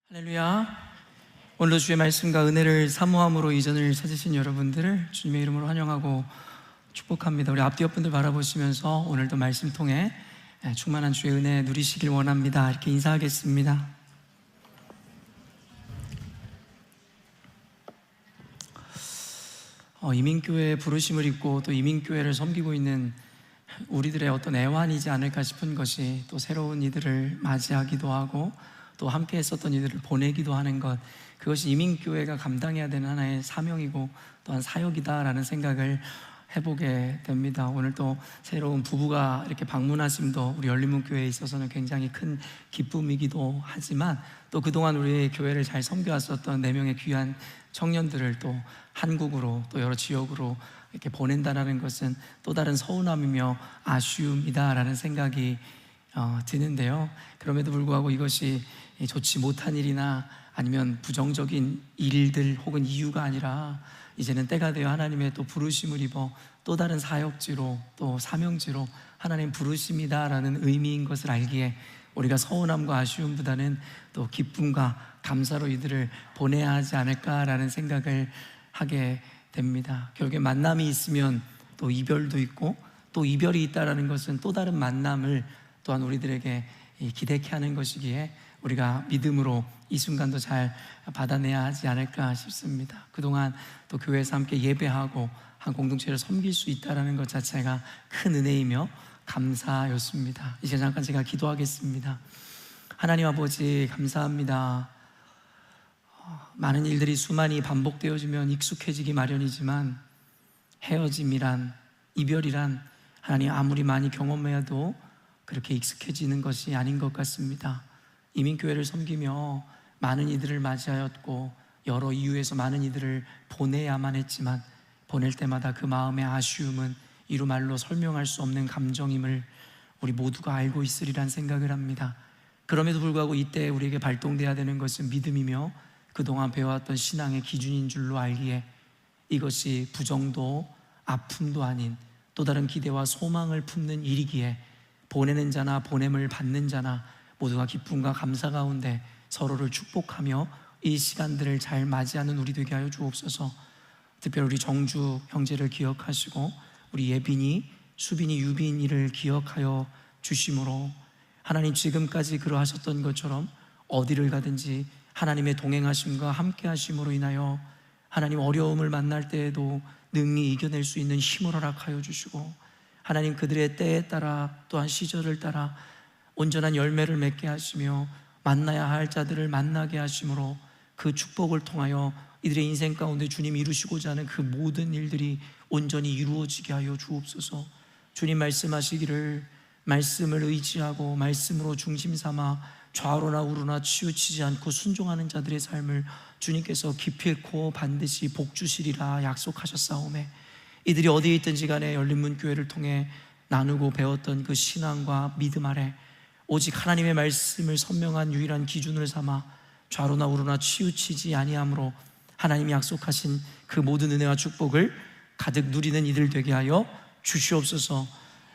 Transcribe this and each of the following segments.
할렐루야. 오늘도 주의 말씀과 은혜를 사모함으로 이전을 찾으신 여러분들을 주님의 이름으로 환영하고 축복합니다. 우리 앞뒤 옆분들 바라보시면서 오늘도 말씀 통해 충만한 주의 은혜 누리시길 원합니다. 이렇게 인사하겠습니다. 이민교회의 부르심을 입고 또 이민교회를 섬기고 있는 우리들의 어떤 애환이지 않을까 싶은 것이, 또 새로운 이들을 맞이하기도 하고 또 함께 했었던 이들을 보내기도 하는 것, 그것이 이민교회가 감당해야 되는 하나의 사명이고 또한 사역이다라는 생각을 해보게 됩니다. 오늘 또 새로운 부부가 이렇게 방문하심도 우리 열린문교회에 있어서는 굉장히 큰 기쁨이기도 하지만, 또 그동안 우리 교회를 잘 섬겨왔었던 4명의 귀한 청년들을 또 한국으로 또 여러 지역으로 이렇게 보낸다는 것은 또 다른 서운함이며 아쉬움이다라는 생각이 드는데요. 그럼에도 불구하고 이것이 좋지 못한 일이나 아니면 부정적인 일들 혹은 이유가 아니라, 이제는 때가 되어 하나님의 또 부르심을 입어 또 다른 사역지로 또 사명지로 하나님 부르심이다라는 의미인 것을 알기에 우리가 서운함과 아쉬움보다는 또 기쁨과 감사로 이들을 보내야 하지 않을까라는 생각을 하게 됩니다. 결국에 만남이 있으면 또 이별도 있고, 또 이별이 있다라는 것은 또 다른 만남을 또한 우리들에게 기대케 하는 것이기에 우리가 믿음으로 이 순간도 잘 받아내야 하지 않을까 싶습니다. 그동안 또 교회에서 함께 예배하고 한 공동체를 섬길 수 있다는 것 자체가 큰 은혜이며 감사였습니다. 이제 잠깐 제가 기도하겠습니다. 하나님 아버지, 감사합니다. 많은 일들이 수많이 반복되어지면 익숙해지기 마련이지만, 헤어짐이란, 이별이란 하나님 아무리 많이 경험해도 그렇게 익숙해지는 것이 아닌 것 같습니다. 이민교회를 섬기며 많은 이들을 맞이하였고 여러 이유에서 많은 이들을 보내야만 했지만, 보낼 때마다 그 마음의 아쉬움은 이루 말로 설명할 수 없는 감정임을 우리 모두가 알고 있으리란 생각을 합니다. 그럼에도 불구하고 이때 우리에게 발동돼야 되는 것은 믿음이며 그동안 배워왔던 신앙의 기준인 줄로 알기에, 이것이 부정도 아픔도 아닌 또 다른 기대와 소망을 품는 일이기에 보내는 자나 보냄을 받는 자나 모두가 기쁨과 감사 가운데 서로를 축복하며 이 시간들을 잘 맞이하는 우리 되게 하여 주옵소서. 특별히 우리 정주 형제를 기억하시고 우리 예빈이, 수빈이, 유빈이를 기억하여 주심으로, 하나님 지금까지 그러하셨던 것처럼 어디를 가든지 하나님의 동행하심과 함께 하심으로 인하여 하나님 어려움을 만날 때에도 능히 이겨낼 수 있는 힘을 허락하여 주시고, 하나님 그들의 때에 따라 또한 시절을 따라 온전한 열매를 맺게 하시며 만나야 할 자들을 만나게 하심으로, 그 축복을 통하여 이들의 인생 가운데 주님이 이루시고자 하는 그 모든 일들이 온전히 이루어지게 하여 주옵소서. 주님 말씀하시기를, 말씀을 의지하고 말씀으로 중심 삼아 좌로나 우로나 치우치지 않고 순종하는 자들의 삶을 주님께서 기필코 반드시 복 주시리라 약속하셨사오매, 이들이 어디에 있든지 간에 열린문교회를 통해 나누고 배웠던 그 신앙과 믿음 아래 오직 하나님의 말씀을 선명한 유일한 기준을 삼아 좌로나 우로나 치우치지 아니함으로 하나님이 약속하신 그 모든 은혜와 축복을 가득 누리는 이들 되게 하여 주시옵소서.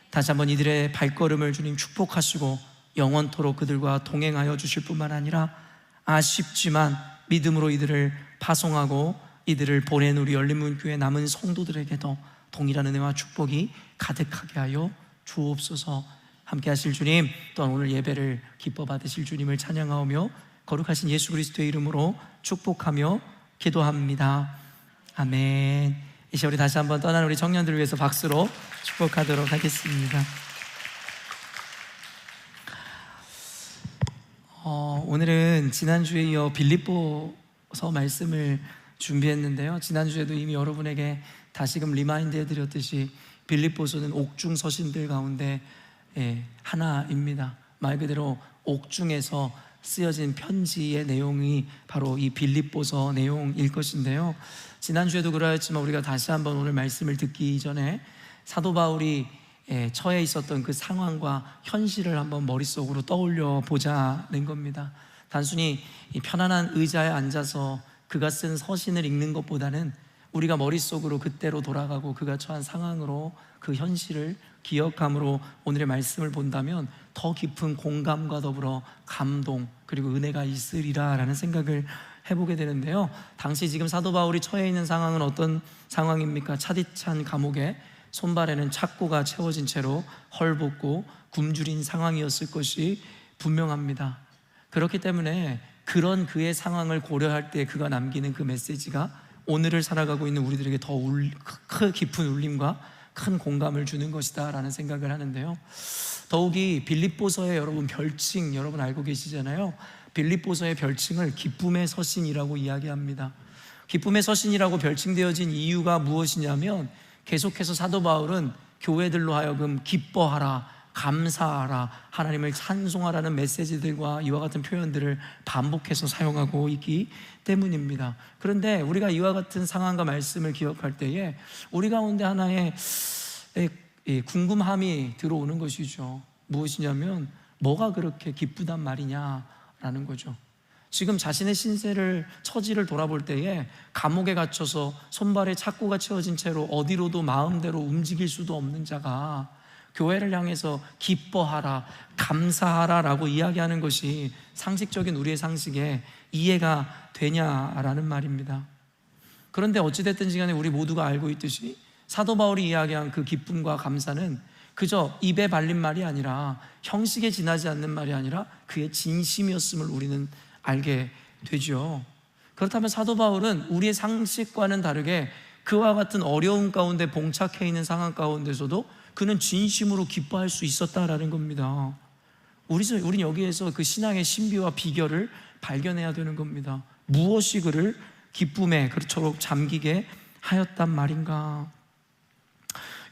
다시 한번 이들의 발걸음을 주님 축복하시고 영원토록 그들과 동행하여 주실 뿐만 아니라, 아쉽지만 믿음으로 이들을 파송하고 이들을 보낸 우리 열린문교회 남은 성도들에게도 동일한 은혜와 축복이 가득하게 하여 주옵소서. 함께 하실 주님, 또한 오늘 예배를 기뻐 받으실 주님을 찬양하오며 거룩하신 예수 그리스도의 이름으로 축복하며 기도합니다. 아멘. 이제 우리 다시 한번 떠나는 우리 청년들을 위해서 박수로 축복하도록 하겠습니다. 오늘은 지난주에 이어 빌립보서 말씀을 준비했는데요, 지난주에도 이미 여러분에게 다시금 리마인드 해드렸듯이 빌립보서는 옥중 서신들 가운데 하나입니다. 말 그대로 옥중에서 쓰여진 편지의 내용이 바로 이 빌립보서 내용일 것인데요, 지난주에도 그러했지만 우리가 다시 한번 오늘 말씀을 듣기 전에 사도 바울이 처해 있었던 그 상황과 현실을 한번 머릿속으로 떠올려 보자는 겁니다. 단순히 이 편안한 의자에 앉아서 그가 쓴 서신을 읽는 것보다는 우리가 머릿속으로 그때로 돌아가고 그가 처한 상황으로 그 현실을 기억함으로 오늘의 말씀을 본다면 더 깊은 공감과 더불어 감동 그리고 은혜가 있으리라 라는 생각을 해보게 되는데요. 당시 지금 사도 바울이 처해 있는 상황은 어떤 상황입니까? 차디찬 감옥에 손발에는 착고가 채워진 채로 헐벗고 굶주린 상황이었을 것이 분명합니다. 그렇기 때문에 그런 그의 상황을 고려할 때 그가 남기는 그 메시지가 오늘을 살아가고 있는 우리들에게 더 깊은 울림과 큰 공감을 주는 것이다 라는 생각을 하는데요. 더욱이 빌립보서의 여러분 별칭 여러분 알고 계시잖아요. 빌립보서의 별칭을 기쁨의 서신이라고 이야기합니다. 기쁨의 서신이라고 별칭되어진 이유가 무엇이냐면 계속해서 사도 바울은 교회들로 하여금 기뻐하라, 감사하라, 하나님을 찬송하라는 메시지들과 이와 같은 표현들을 반복해서 사용하고 있기 때문입니다. 그런데 우리가 이와 같은 상황과 말씀을 기억할 때에 우리 가운데 하나의 궁금함이 들어오는 것이죠. 무엇이냐면 뭐가 그렇게 기쁘단 말이냐라는 거죠. 지금 자신의 신세를 처지를 돌아볼 때에 감옥에 갇혀서 손발에 착고가 채워진 채로 어디로도 마음대로 움직일 수도 없는 자가 교회를 향해서 기뻐하라, 감사하라 라고 이야기하는 것이 상식적인 우리의 상식에 이해가 되냐라는 말입니다. 그런데 어찌됐든지 간에 우리 모두가 알고 있듯이 사도 바울이 이야기한 그 기쁨과 감사는 그저 입에 발린 말이 아니라 형식에 지나지 않는 말이 아니라 그의 진심이었음을 우리는 알게 되죠. 그렇다면 사도 바울은 우리의 상식과는 다르게 그와 같은 어려움 가운데 봉착해 있는 상황 가운데서도 그는 진심으로 기뻐할 수 있었다라는 겁니다. 우리는 여기에서 그 신앙의 신비와 비결을 발견해야 되는 겁니다. 무엇이 그를 기쁨에 그처럼 잠기게 하였단 말인가?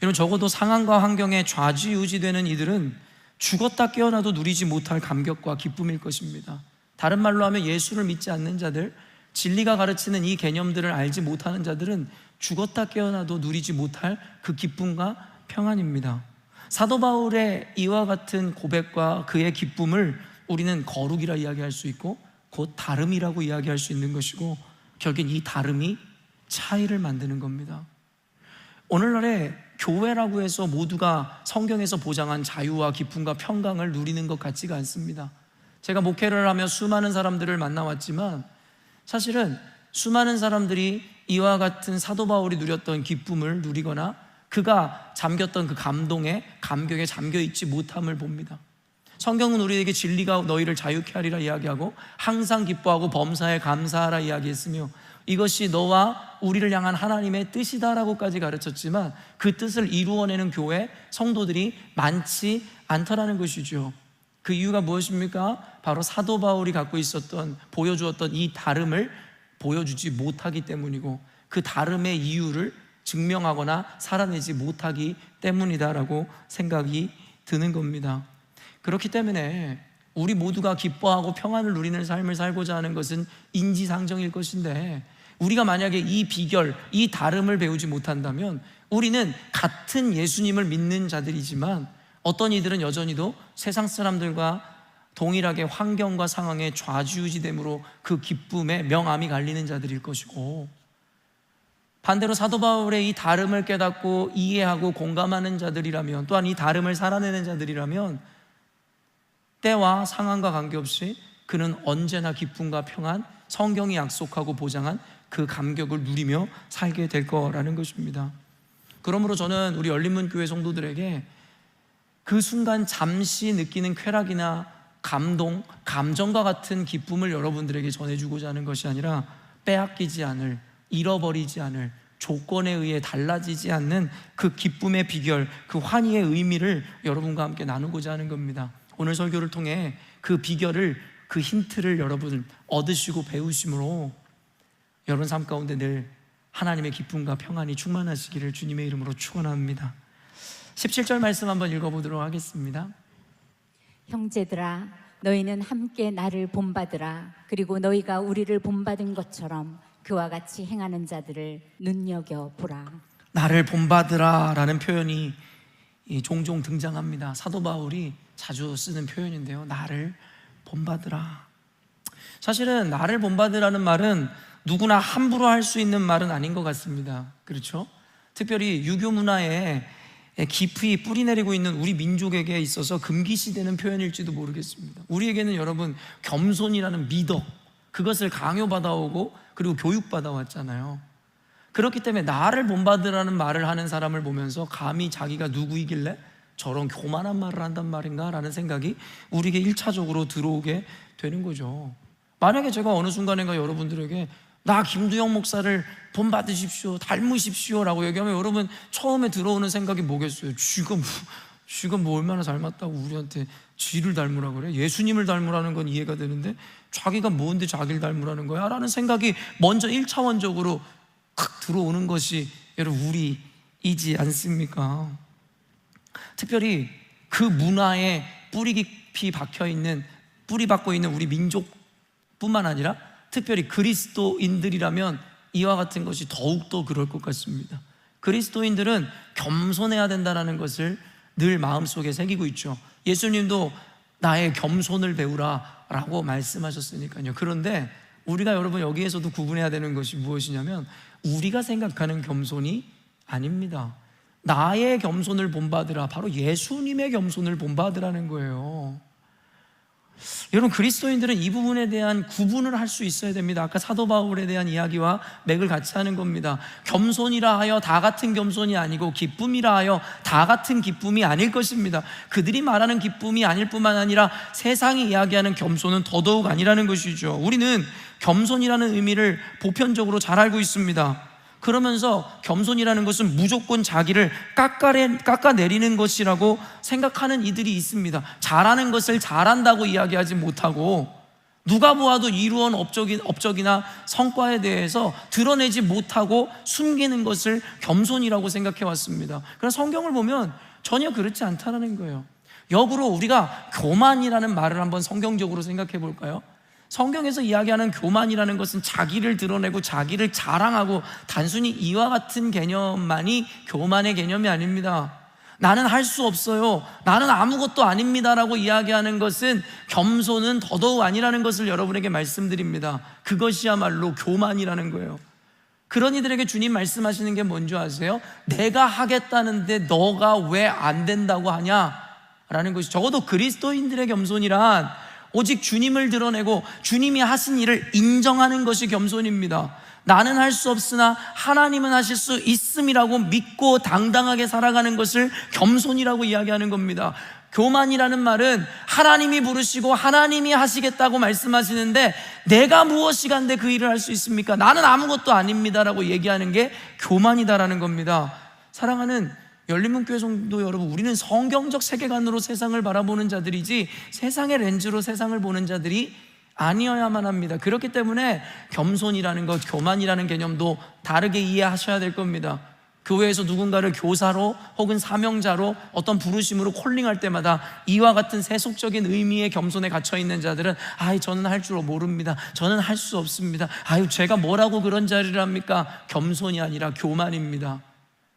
여러분, 적어도 상황과 환경에 좌지우지되는 이들은 죽었다 깨어나도 누리지 못할 감격과 기쁨일 것입니다. 다른 말로 하면 예수를 믿지 않는 자들, 진리가 가르치는 이 개념들을 알지 못하는 자들은 죽었다 깨어나도 누리지 못할 그 기쁨과 평안입니다. 사도 바울의 이와 같은 고백과 그의 기쁨을 우리는 거룩이라 이야기할 수 있고 곧 다름이라고 이야기할 수 있는 것이고 결국 이 다름이 차이를 만드는 겁니다. 오늘날에 교회라고 해서 모두가 성경에서 보장한 자유와 기쁨과 평강을 누리는 것 같지가 않습니다. 제가 목회를 하며 수많은 사람들을 만나왔지만 사실은 수많은 사람들이 이와 같은 사도 바울이 누렸던 기쁨을 누리거나 그가 잠겼던 그 감동에 감격에 잠겨있지 못함을 봅니다. 성경은 우리에게 진리가 너희를 자유케 하리라 이야기하고 항상 기뻐하고 범사에 감사하라 이야기했으며 이것이 너와 우리를 향한 하나님의 뜻이다라고까지 가르쳤지만 그 뜻을 이루어내는 교회 성도들이 많지 않더라는 것이죠. 그 이유가 무엇입니까? 바로 사도 바울이 갖고 있었던 보여주었던 이 다름을 보여주지 못하기 때문이고 그 다름의 이유를 증명하거나 살아내지 못하기 때문이다라고 생각이 드는 겁니다. 그렇기 때문에 우리 모두가 기뻐하고 평안을 누리는 삶을 살고자 하는 것은 인지상정일 것인데 우리가 만약에 이 비결, 이 다름을 배우지 못한다면 우리는 같은 예수님을 믿는 자들이지만 어떤 이들은 여전히도 세상 사람들과 동일하게 환경과 상황에 좌지우지됨으로 그 기쁨에 명암이 갈리는 자들일 것이고 반대로 사도 바울의 이 다름을 깨닫고 이해하고 공감하는 자들이라면 또한 이 다름을 살아내는 자들이라면 때와 상황과 관계없이 그는 언제나 기쁨과 평안, 성경이 약속하고 보장한 그 감격을 누리며 살게 될 거라는 것입니다. 그러므로 저는 우리 열린문교회 성도들에게 그 순간 잠시 느끼는 쾌락이나 감동, 감정과 같은 기쁨을 여러분들에게 전해주고자 하는 것이 아니라 빼앗기지 않을, 잃어버리지 않을, 조건에 의해 달라지지 않는 그 기쁨의 비결, 그 환희의 의미를 여러분과 함께 나누고자 하는 겁니다. 오늘 설교를 통해 그 비결을, 그 힌트를 여러분 얻으시고 배우심으로 여러분 삶 가운데 늘 하나님의 기쁨과 평안이 충만하시기를 주님의 이름으로 축원합니다. 17절 말씀 한번 읽어보도록 하겠습니다. 형제들아, 너희는 함께 나를 본받으라. 그리고 너희가 우리를 본받은 것처럼 그와 같이 행하는 자들을 눈여겨보라. 나를 본받으라 라는 표현이 종종 등장합니다. 사도 바울이 자주 쓰는 표현인데요. 나를 본받으라. 사실은 나를 본받으라는 말은 누구나 함부로 할 수 있는 말은 아닌 것 같습니다. 그렇죠? 특별히 유교 문화에 깊이 뿌리내리고 있는 우리 민족에게 있어서 금기시되는 표현일지도 모르겠습니다. 우리에게는 여러분 겸손이라는 미덕, 그것을 강요받아오고 그리고 교육받아 왔잖아요. 그렇기 때문에 나를 본받으라는 말을 하는 사람을 보면서 감히 자기가 누구이길래 저런 교만한 말을 한단 말인가 라는 생각이 우리에게 1차적으로 들어오게 되는 거죠. 만약에 제가 어느 순간인가 여러분들에게 나 김두영 목사를 본받으십시오, 닮으십시오 라고 얘기하면 여러분 처음에 들어오는 생각이 뭐겠어요? 쥐가 뭐 얼마나 닮았다고 우리한테 쥐를 닮으라 그래? 예수님을 닮으라는 건 이해가 되는데 자기가 뭔데 자기를 닮으라는 거야? 라는 생각이 먼저 1차원적으로 탁 들어오는 것이 여러분 우리이지 않습니까? 특별히 그 문화에 뿌리 깊이 박혀있는, 뿌리 박고 있는 우리 민족뿐만 아니라 특별히 그리스도인들이라면 이와 같은 것이 더욱더 그럴 것 같습니다. 그리스도인들은 겸손해야 된다는 것을 늘 마음속에 새기고 있죠. 예수님도 나의 겸손을 배우라 라고 말씀하셨으니까요. 그런데 우리가 여러분 여기에서도 구분해야 되는 것이 무엇이냐면 우리가 생각하는 겸손이 아닙니다. 나의 겸손을 본받으라, 바로 예수님의 겸손을 본받으라는 거예요. 여러분 그리스도인들은 이 부분에 대한 구분을 할 수 있어야 됩니다. 아까 사도 바울에 대한 이야기와 맥을 같이 하는 겁니다. 겸손이라 하여 다 같은 겸손이 아니고 기쁨이라 하여 다 같은 기쁨이 아닐 것입니다. 그들이 말하는 기쁨이 아닐 뿐만 아니라 세상이 이야기하는 겸손은 더더욱 아니라는 것이죠. 우리는 겸손이라는 의미를 보편적으로 잘 알고 있습니다. 그러면서 겸손이라는 것은 무조건 자기를 깎아내리는 것이라고 생각하는 이들이 있습니다. 잘하는 것을 잘한다고 이야기하지 못하고 누가 보아도 이루어온 업적이나 성과에 대해서 드러내지 못하고 숨기는 것을 겸손이라고 생각해 왔습니다. 그러나 성경을 보면 전혀 그렇지 않다는 거예요. 역으로 우리가 교만이라는 말을 한번 성경적으로 생각해 볼까요? 성경에서 이야기하는 교만이라는 것은 자기를 드러내고 자기를 자랑하고 단순히 이와 같은 개념만이 교만의 개념이 아닙니다. 나는 할 수 없어요, 나는 아무것도 아닙니다 라고 이야기하는 것은 겸손은 더더욱 아니라는 것을 여러분에게 말씀드립니다. 그것이야말로 교만이라는 거예요. 그런 이들에게 주님 말씀하시는 게 뭔지 아세요? 내가 하겠다는데 너가 왜 안 된다고 하냐 라는 것이, 적어도 그리스도인들의 겸손이란 오직 주님을 드러내고 주님이 하신 일을 인정하는 것이 겸손입니다. 나는 할 수 없으나 하나님은 하실 수 있음이라고 믿고 당당하게 살아가는 것을 겸손이라고 이야기하는 겁니다. 교만이라는 말은 하나님이 부르시고 하나님이 하시겠다고 말씀하시는데 내가 무엇이간데 그 일을 할 수 있습니까? 나는 아무것도 아닙니다라고 얘기하는 게 교만이다라는 겁니다. 사랑하는 열린문교회 성도 여러분, 우리는 성경적 세계관으로 세상을 바라보는 자들이지 세상의 렌즈로 세상을 보는 자들이 아니어야만 합니다. 그렇기 때문에 겸손이라는 것, 교만이라는 개념도 다르게 이해하셔야 될 겁니다. 교회에서 누군가를 교사로 혹은 사명자로 어떤 부르심으로 콜링할 때마다 이와 같은 세속적인 의미의 겸손에 갇혀있는 자들은 저는 할 줄 모릅니다, 저는 할 수 없습니다, 제가 뭐라고 그런 자리를 합니까? 겸손이 아니라 교만입니다.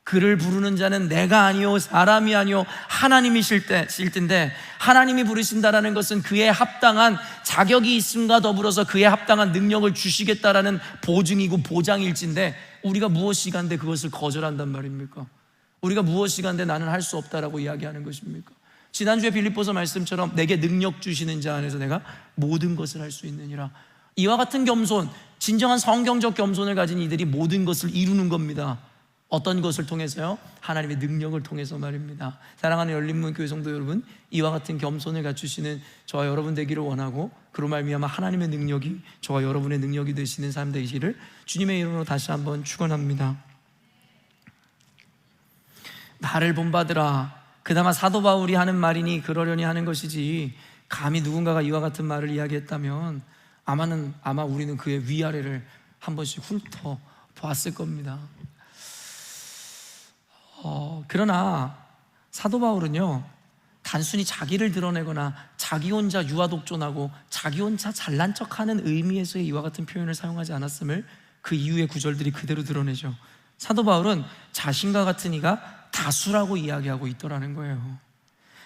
그를 부르는 자는 내가 아니요 사람이 아니요 하나님이실 텐데, 하나님이 부르신다라는 것은 그에 합당한 자격이 있음과 더불어서 그에 합당한 능력을 주시겠다라는 보증이고 보장일진데, 우리가 무엇이간데 그것을 거절한단 말입니까? 우리가 무엇이간데 나는 할 수 없다라고 이야기하는 것입니까? 지난주에 빌립보서 말씀처럼 내게 능력 주시는 자 안에서 내가 모든 것을 할 수 있느니라. 이와 같은 겸손, 진정한 성경적 겸손을 가진 이들이 모든 것을 이루는 겁니다. 어떤 것을 통해서요? 하나님의 능력을 통해서 말입니다. 사랑하는 열린문교회 성도 여러분, 이와 같은 겸손을 갖추시는 저와 여러분 되기를 원하고, 그로 말미암아 하나님의 능력이 저와 여러분의 능력이 되시는 삶 되시기를 주님의 이름으로 다시 한번 축원합니다. 나를 본받으라, 그나마 사도 바울이 하는 말이니 그러려니 하는 것이지, 감히 누군가가 이와 같은 말을 이야기했다면 아마 우리는 그의 위아래를 한 번씩 훑어 보았을 겁니다. 그러나 사도 바울은요, 단순히 자기를 드러내거나 자기 혼자 유아독존하고 자기 혼자 잘난 척하는 의미에서의 이와 같은 표현을 사용하지 않았음을 그 이후의 구절들이 그대로 드러내죠. 사도 바울은 자신과 같은 이가 다수라고 이야기하고 있더라는 거예요.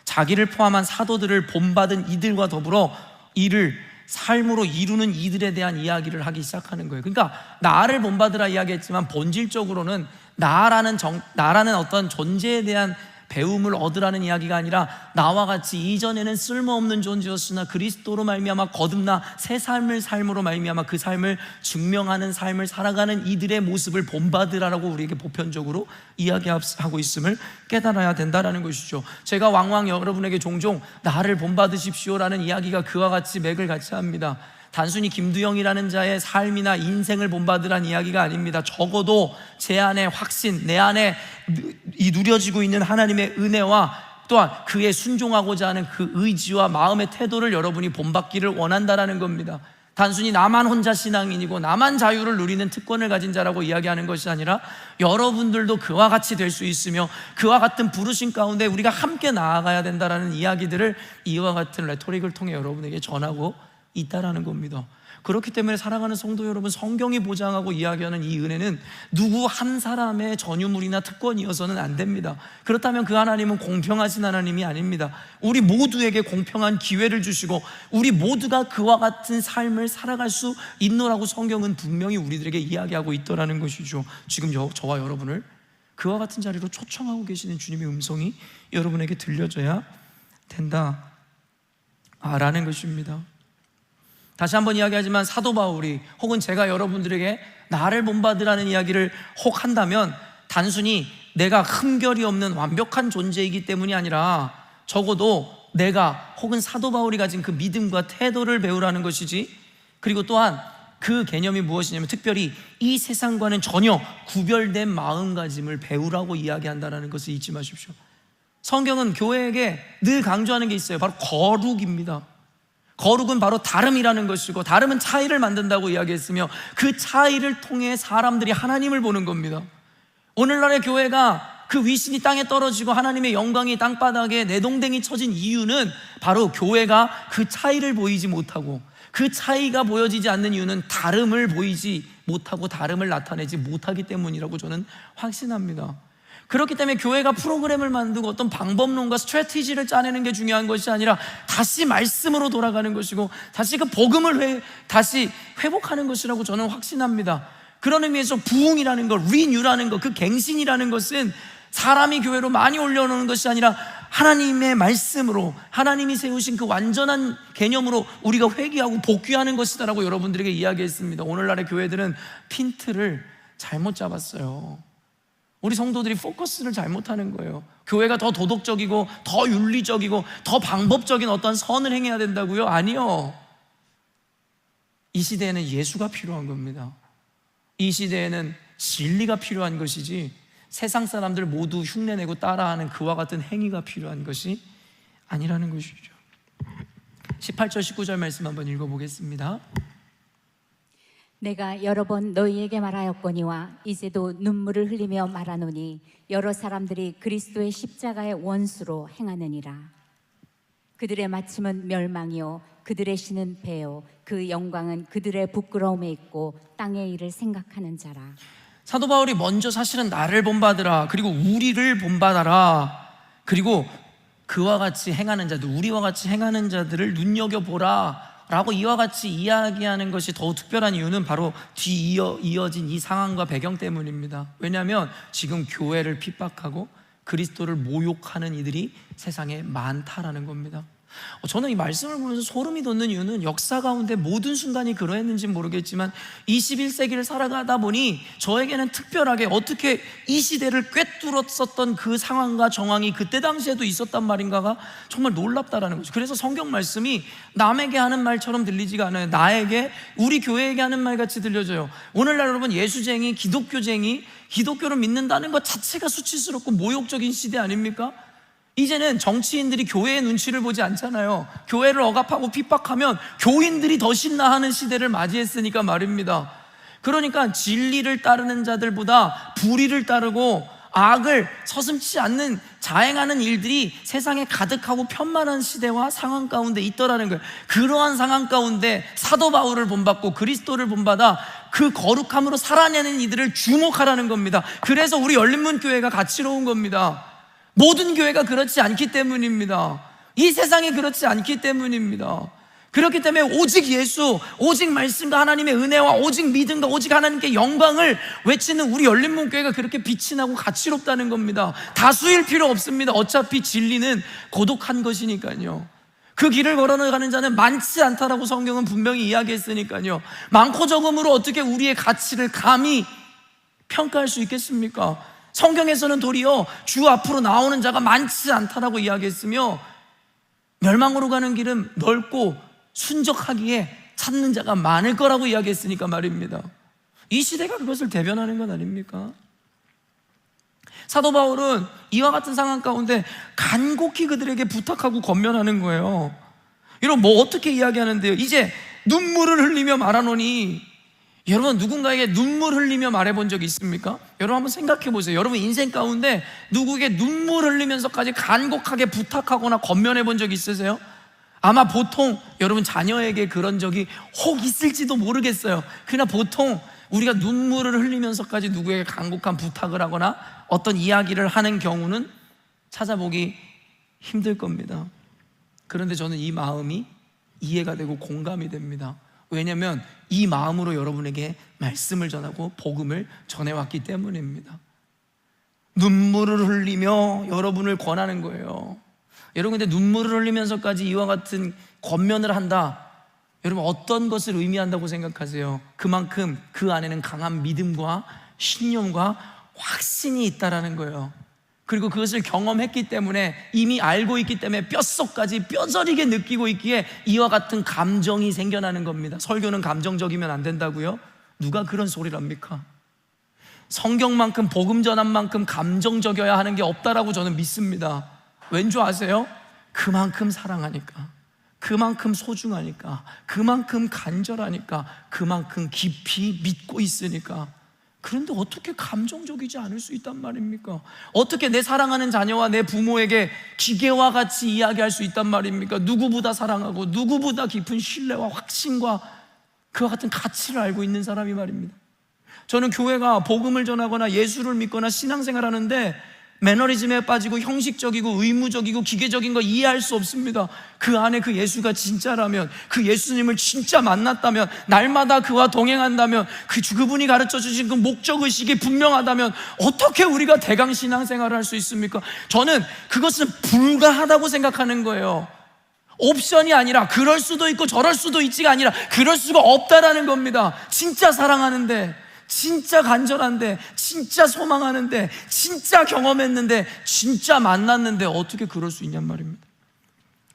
자기를 포함한 사도들을 본받은 이들과 더불어 이를 삶으로 이루는 이들에 대한 이야기를 하기 시작하는 거예요. 그러니까 나를 본받으라 이야기했지만 본질적으로는 나라는 어떤 존재에 대한 배움을 얻으라는 이야기가 아니라 나와 같이 이전에는 쓸모없는 존재였으나 그리스도로 말미암아 거듭나 새 삶을 삶으로 말미암아 그 삶을 증명하는 삶을 살아가는 이들의 모습을 본받으라고 우리에게 보편적으로 이야기하고 있음을 깨달아야 된다는 것이죠. 제가 왕왕 여러분에게 종종 나를 본받으십시오라는 이야기가 그와 같이 맥을 같이 합니다. 단순히 김두영이라는 자의 삶이나 인생을 본받으란 이야기가 아닙니다. 적어도 제 안에 확신, 내 안에 이 누려지고 있는 하나님의 은혜와 또한 그에 순종하고자 하는 그 의지와 마음의 태도를 여러분이 본받기를 원한다라는 겁니다. 단순히 나만 혼자 신앙인이고 나만 자유를 누리는 특권을 가진 자라고 이야기하는 것이 아니라 여러분들도 그와 같이 될 수 있으며 그와 같은 부르심 가운데 우리가 함께 나아가야 된다라는 이야기들을 이와 같은 레토릭을 통해 여러분에게 전하고 있다라는 겁니다. 그렇기 때문에 사랑하는 성도 여러분, 성경이 보장하고 이야기하는 이 은혜는 누구 한 사람의 전유물이나 특권이어서는 안 됩니다. 그렇다면 그 하나님은 공평하신 하나님이 아닙니다. 우리 모두에게 공평한 기회를 주시고 우리 모두가 그와 같은 삶을 살아갈 수 있노라고 성경은 분명히 우리들에게 이야기하고 있더라는 것이죠. 지금 저와 여러분을 그와 같은 자리로 초청하고 계시는 주님의 음성이 여러분에게 들려져야 된다라는 것입니다. 다시 한번 이야기하지만 사도 바울이 혹은 제가 여러분들에게 나를 본받으라는 이야기를 혹 한다면 단순히 내가 흠결이 없는 완벽한 존재이기 때문이 아니라 적어도 내가 혹은 사도 바울이 가진 그 믿음과 태도를 배우라는 것이지, 그리고 또한 그 개념이 무엇이냐면 특별히 이 세상과는 전혀 구별된 마음가짐을 배우라고 이야기한다는 것을 잊지 마십시오. 성경은 교회에게 늘 강조하는 게 있어요. 바로 거룩입니다. 거룩은 바로 다름이라는 것이고 다름은 차이를 만든다고 이야기했으며 그 차이를 통해 사람들이 하나님을 보는 겁니다. 오늘날의 교회가 그 위신이 땅에 떨어지고 하나님의 영광이 땅바닥에 내동댕이 쳐진 이유는 바로 교회가 그 차이를 보이지 못하고, 그 차이가 보여지지 않는 이유는 다름을 보이지 못하고 다름을 나타내지 못하기 때문이라고 저는 확신합니다. 그렇기 때문에 교회가 프로그램을 만들고 어떤 방법론과 스트래티지를 짜내는 게 중요한 것이 아니라 다시 말씀으로 돌아가는 것이고 다시 그 복음을 다시 회복하는 것이라고 저는 확신합니다. 그런 의미에서 부흥이라는 것, 리뉴라는 것, 그 갱신이라는 것은 사람이 교회로 많이 올려놓는 것이 아니라 하나님의 말씀으로, 하나님이 세우신 그 완전한 개념으로 우리가 회귀하고 복귀하는 것이다라고 여러분들에게 이야기했습니다. 오늘날의 교회들은 핀트를 잘못 잡았어요. 우리 성도들이 포커스를 잘못하는 거예요. 교회가 더 도덕적이고 더 윤리적이고 더 방법적인 어떤 선을 행해야 된다고요? 아니요. 이 시대에는 예수가 필요한 겁니다. 이 시대에는 진리가 필요한 것이지 세상 사람들 모두 흉내내고 따라하는 그와 같은 행위가 필요한 것이 아니라는 것이죠. 18절 19절 말씀 한번 읽어보겠습니다. 내가 여러 번 너희에게 말하였거니와 이제도 눈물을 흘리며 말하노니 여러 사람들이 그리스도의 십자가의 원수로 행하느니라. 그들의 마침은 멸망이요 그들의 신은 배요 그 영광은 그들의 부끄러움에 있고 땅의 일을 생각하는 자라. 사도 바울이 먼저 사실은 나를 본받으라, 그리고 우리를 본받아라, 그리고 그와 같이 행하는 자들, 우리와 같이 행하는 자들을 눈여겨보라 라고 이와 같이 이야기하는 것이 더욱 특별한 이유는 바로 이어진 이 상황과 배경 때문입니다. 왜냐하면 지금 교회를 핍박하고 그리스도를 모욕하는 이들이 세상에 많다라는 겁니다. 저는 이 말씀을 보면서 소름이 돋는 이유는 역사 가운데 모든 순간이 그러했는지는 모르겠지만 21세기를 살아가다 보니 저에게는 특별하게 어떻게 이 시대를 꿰뚫었었던 그 상황과 정황이 그때 당시에도 있었단 말인가가 정말 놀랍다라는 거죠. 그래서 성경 말씀이 남에게 하는 말처럼 들리지가 않아요. 나에게, 우리 교회에게 하는 말 같이 들려져요. 오늘날 여러분 예수쟁이, 기독교쟁이, 기독교를 믿는다는 것 자체가 수치스럽고 모욕적인 시대 아닙니까? 이제는 정치인들이 교회의 눈치를 보지 않잖아요. 교회를 억압하고 핍박하면 교인들이 더 신나하는 시대를 맞이했으니까 말입니다. 그러니까 진리를 따르는 자들보다 불의를 따르고 악을 서슴지 않는 자행하는 일들이 세상에 가득하고 편만한 시대와 상황 가운데 있더라는 거예요. 그러한 상황 가운데 사도 바울을 본받고 그리스도를 본받아 그 거룩함으로 살아내는 이들을 주목하라는 겁니다. 그래서 우리 열린문교회가 가치로운 겁니다. 모든 교회가 그렇지 않기 때문입니다. 이 세상이 그렇지 않기 때문입니다. 그렇기 때문에 오직 예수, 오직 말씀과 하나님의 은혜와 오직 믿음과 오직 하나님께 영광을 외치는 우리 열린문교회가 그렇게 빛이 나고 가치롭다는 겁니다. 다수일 필요 없습니다. 어차피 진리는 고독한 것이니까요. 그 길을 걸어가는 자는 많지 않다라고 성경은 분명히 이야기했으니까요. 많고 적음으로 어떻게 우리의 가치를 감히 평가할 수 있겠습니까? 성경에서는 도리어 주 앞으로 나오는 자가 많지 않다라고 이야기했으며, 멸망으로 가는 길은 넓고 순적하기에 찾는 자가 많을 거라고 이야기했으니까 말입니다. 이 시대가 그것을 대변하는 것 아닙니까? 사도 바울은 이와 같은 상황 가운데 간곡히 그들에게 부탁하고 권면하는 거예요. 여러분, 뭐 어떻게 이야기하는데요? 이제 눈물을 흘리며 말하노니, 여러분 누군가에게 눈물 흘리며 말해본 적이 있습니까? 여러분 한번 생각해 보세요. 여러분 인생 가운데 누구에게 눈물 흘리면서까지 간곡하게 부탁하거나 권면해 본 적이 있으세요? 아마 보통 여러분 자녀에게 그런 적이 혹 있을지도 모르겠어요. 그러나 보통 우리가 눈물을 흘리면서까지 누구에게 간곡한 부탁을 하거나 어떤 이야기를 하는 경우는 찾아보기 힘들 겁니다. 그런데 저는 이 마음이 이해가 되고 공감이 됩니다. 왜냐하면 이 마음으로 여러분에게 말씀을 전하고 복음을 전해왔기 때문입니다. 눈물을 흘리며 여러분을 권하는 거예요. 여러분, 근데 눈물을 흘리면서까지 이와 같은 권면을 한다, 여러분 어떤 것을 의미한다고 생각하세요? 그만큼 그 안에는 강한 믿음과 신념과 확신이 있다라는 거예요. 그리고 그것을 경험했기 때문에, 이미 알고 있기 때문에 뼛속까지 뼈저리게 느끼고 있기에 이와 같은 감정이 생겨나는 겁니다. 설교는 감정적이면 안 된다고요? 누가 그런 소리를 합니까? 성경만큼, 복음 전함만큼 감정적이어야 하는 게 없다라고 저는 믿습니다. 왠 줄 아세요? 그만큼 사랑하니까, 그만큼 소중하니까, 그만큼 간절하니까, 그만큼 깊이 믿고 있으니까. 그런데 어떻게 감정적이지 않을 수 있단 말입니까? 어떻게 내 사랑하는 자녀와 내 부모에게 기계와 같이 이야기할 수 있단 말입니까? 누구보다 사랑하고 누구보다 깊은 신뢰와 확신과 그와 같은 가치를 알고 있는 사람이 말입니다. 저는 교회가 복음을 전하거나 예수를 믿거나 신앙생활 하는데 매너리즘에 빠지고 형식적이고 의무적이고 기계적인 거 이해할 수 없습니다. 그 안에 그 예수가 진짜라면, 그 예수님을 진짜 만났다면, 날마다 그와 동행한다면, 그분이 가르쳐 주신 그 목적의식이 분명하다면 어떻게 우리가 대강 신앙생활을 할 수 있습니까? 저는 그것은 불가하다고 생각하는 거예요. 옵션이 아니라 그럴 수도 있고 저럴 수도 있지가 아니라 그럴 수가 없다라는 겁니다. 진짜 사랑하는데, 진짜 간절한데, 진짜 소망하는데, 진짜 경험했는데, 진짜 만났는데 어떻게 그럴 수 있냔 말입니다.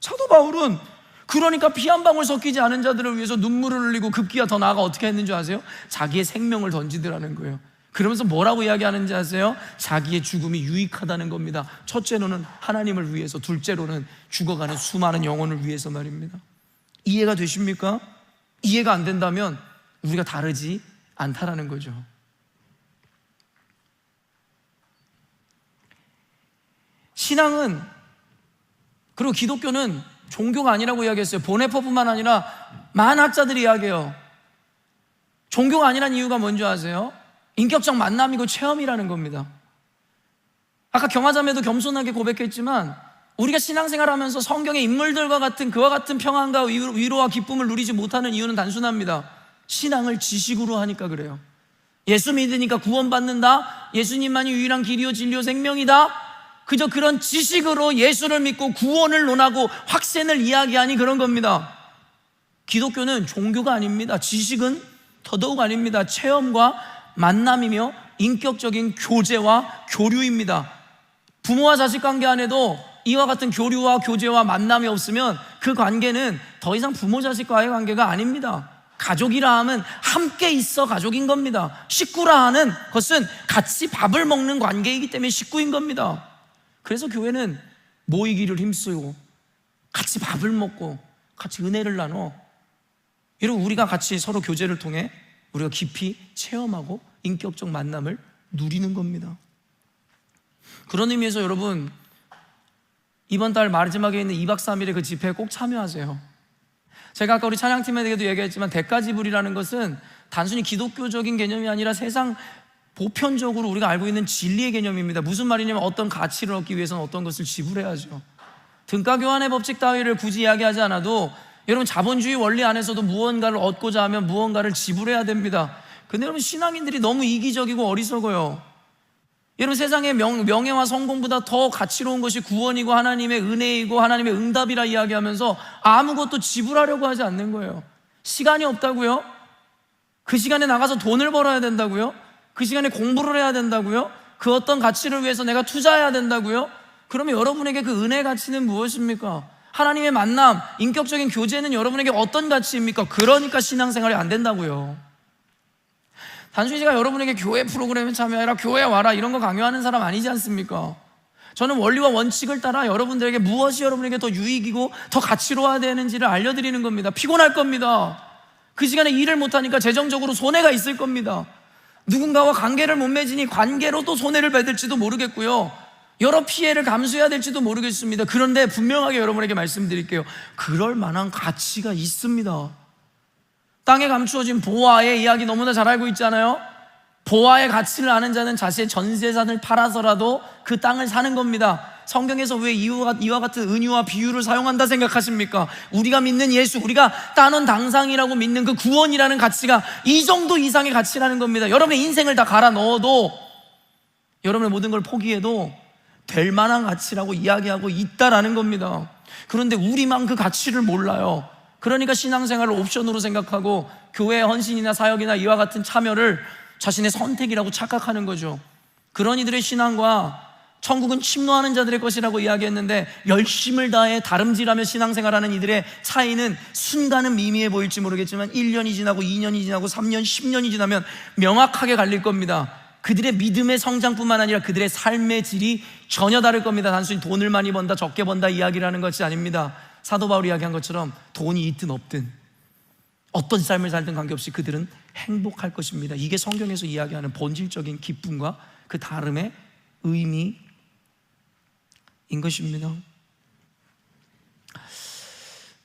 사도 바울은 그러니까 피 한 방울 섞이지 않은 자들을 위해서 눈물을 흘리고 급기야 더 나아가 어떻게 했는 줄 아세요? 자기의 생명을 던지더라는 거예요. 그러면서 뭐라고 이야기하는지 아세요? 자기의 죽음이 유익하다는 겁니다. 첫째로는 하나님을 위해서, 둘째로는 죽어가는 수많은 영혼을 위해서 말입니다. 이해가 되십니까? 이해가 안 된다면 우리가 다르지 않다라는 거죠. 신앙은, 그리고 기독교는 종교가 아니라고 이야기했어요. 보네퍼뿐만 아니라 많은 학자들이 이야기해요. 종교가 아니라는 이유가 뭔지 아세요? 인격적 만남이고 체험이라는 겁니다. 아까 경화자매도 겸손하게 고백했지만, 우리가 신앙생활하면서 성경의 인물들과 같은 그와 같은 평안과 위로와 기쁨을 누리지 못하는 이유는 단순합니다. 신앙을 지식으로 하니까 그래요. 예수 믿으니까 구원받는다, 예수님만이 유일한 길이요 진리요 생명이다, 그저 그런 지식으로 예수를 믿고 구원을 논하고 확신을 이야기하니 그런 겁니다. 기독교는 종교가 아닙니다. 지식은 더더욱 아닙니다. 체험과 만남이며 인격적인 교제와 교류입니다. 부모와 자식 관계 안에도 이와 같은 교류와 교제와 만남이 없으면 그 관계는 더 이상 부모 자식과의 관계가 아닙니다. 가족이라 하면 함께 있어 가족인 겁니다. 식구라 하는 것은 같이 밥을 먹는 관계이기 때문에 식구인 겁니다. 그래서 교회는 모이기를 힘쓰고 같이 밥을 먹고 같이 은혜를 나눠, 이러고 우리가 같이 서로 교제를 통해 우리가 깊이 체험하고 인격적 만남을 누리는 겁니다. 그런 의미에서 여러분, 이번 달 마지막에 있는 2박 3일의 그 집회에 꼭 참여하세요. 제가 아까 우리 찬양팀에게도 얘기했지만, 대가지불이라는 것은 단순히 기독교적인 개념이 아니라 세상 보편적으로 우리가 알고 있는 진리의 개념입니다. 무슨 말이냐면, 어떤 가치를 얻기 위해서는 어떤 것을 지불해야죠. 등가 교환의 법칙 따위를 굳이 이야기하지 않아도 여러분, 자본주의 원리 안에서도 무언가를 얻고자 하면 무언가를 지불해야 됩니다. 근데 여러분, 신앙인들이 너무 이기적이고 어리석어요. 여러분, 세상의 명예와 성공보다 더 가치로운 것이 구원이고 하나님의 은혜이고 하나님의 응답이라 이야기하면서 아무것도 지불하려고 하지 않는 거예요. 시간이 없다고요? 그 시간에 나가서 돈을 벌어야 된다고요? 그 시간에 공부를 해야 된다고요? 그 어떤 가치를 위해서 내가 투자해야 된다고요? 그러면 여러분에게 그 은혜 가치는 무엇입니까? 하나님의 만남, 인격적인 교제는 여러분에게 어떤 가치입니까? 그러니까 신앙생활이 안 된다고요. 단순히 제가 여러분에게 교회 프로그램에 참여해라, 교회에 와라 이런 거 강요하는 사람 아니지 않습니까? 저는 원리와 원칙을 따라 여러분들에게 무엇이 여러분에게 더 유익이고 더 가치로워야 되는지를 알려드리는 겁니다. 피곤할 겁니다. 그 시간에 일을 못하니까 재정적으로 손해가 있을 겁니다. 누군가와 관계를 못 맺으니 관계로 또 손해를 받을지도 모르겠고요, 여러 피해를 감수해야 될지도 모르겠습니다. 그런데 분명하게 여러분에게 말씀드릴게요. 그럴 만한 가치가 있습니다. 땅에 감추어진 보화의 이야기 너무나 잘 알고 있잖아요. 보화의 가치를 아는 자는 자신의 전 재산을 팔아서라도 그 땅을 사는 겁니다. 성경에서 왜 이와 같은 은유와 비유를 사용한다 생각하십니까? 우리가 믿는 예수, 우리가 따놓은 당상이라고 믿는 그 구원이라는 가치가 이 정도 이상의 가치라는 겁니다. 여러분의 인생을 다 갈아 넣어도, 여러분의 모든 걸 포기해도 될 만한 가치라고 이야기하고 있다라는 겁니다. 그런데 우리만 그 가치를 몰라요. 그러니까 신앙생활을 옵션으로 생각하고 교회의 헌신이나 사역이나 이와 같은 참여를 자신의 선택이라고 착각하는 거죠. 그런 이들의 신앙과 천국은 침노하는 자들의 것이라고 이야기했는데, 열심을 다해 다름질하며 신앙생활하는 이들의 차이는 순간은 미미해 보일지 모르겠지만 1년이 지나고 2년이 지나고 3년, 10년이 지나면 명확하게 갈릴 겁니다. 그들의 믿음의 성장뿐만 아니라 그들의 삶의 질이 전혀 다를 겁니다. 단순히 돈을 많이 번다, 적게 번다 이야기를 하는 것이 아닙니다. 사도 바울이 이야기한 것처럼 돈이 있든 없든 어떤 삶을 살든 관계없이 그들은 행복할 것입니다. 이게 성경에서 이야기하는 본질적인 기쁨과 그 다름의 의미인 것입니다.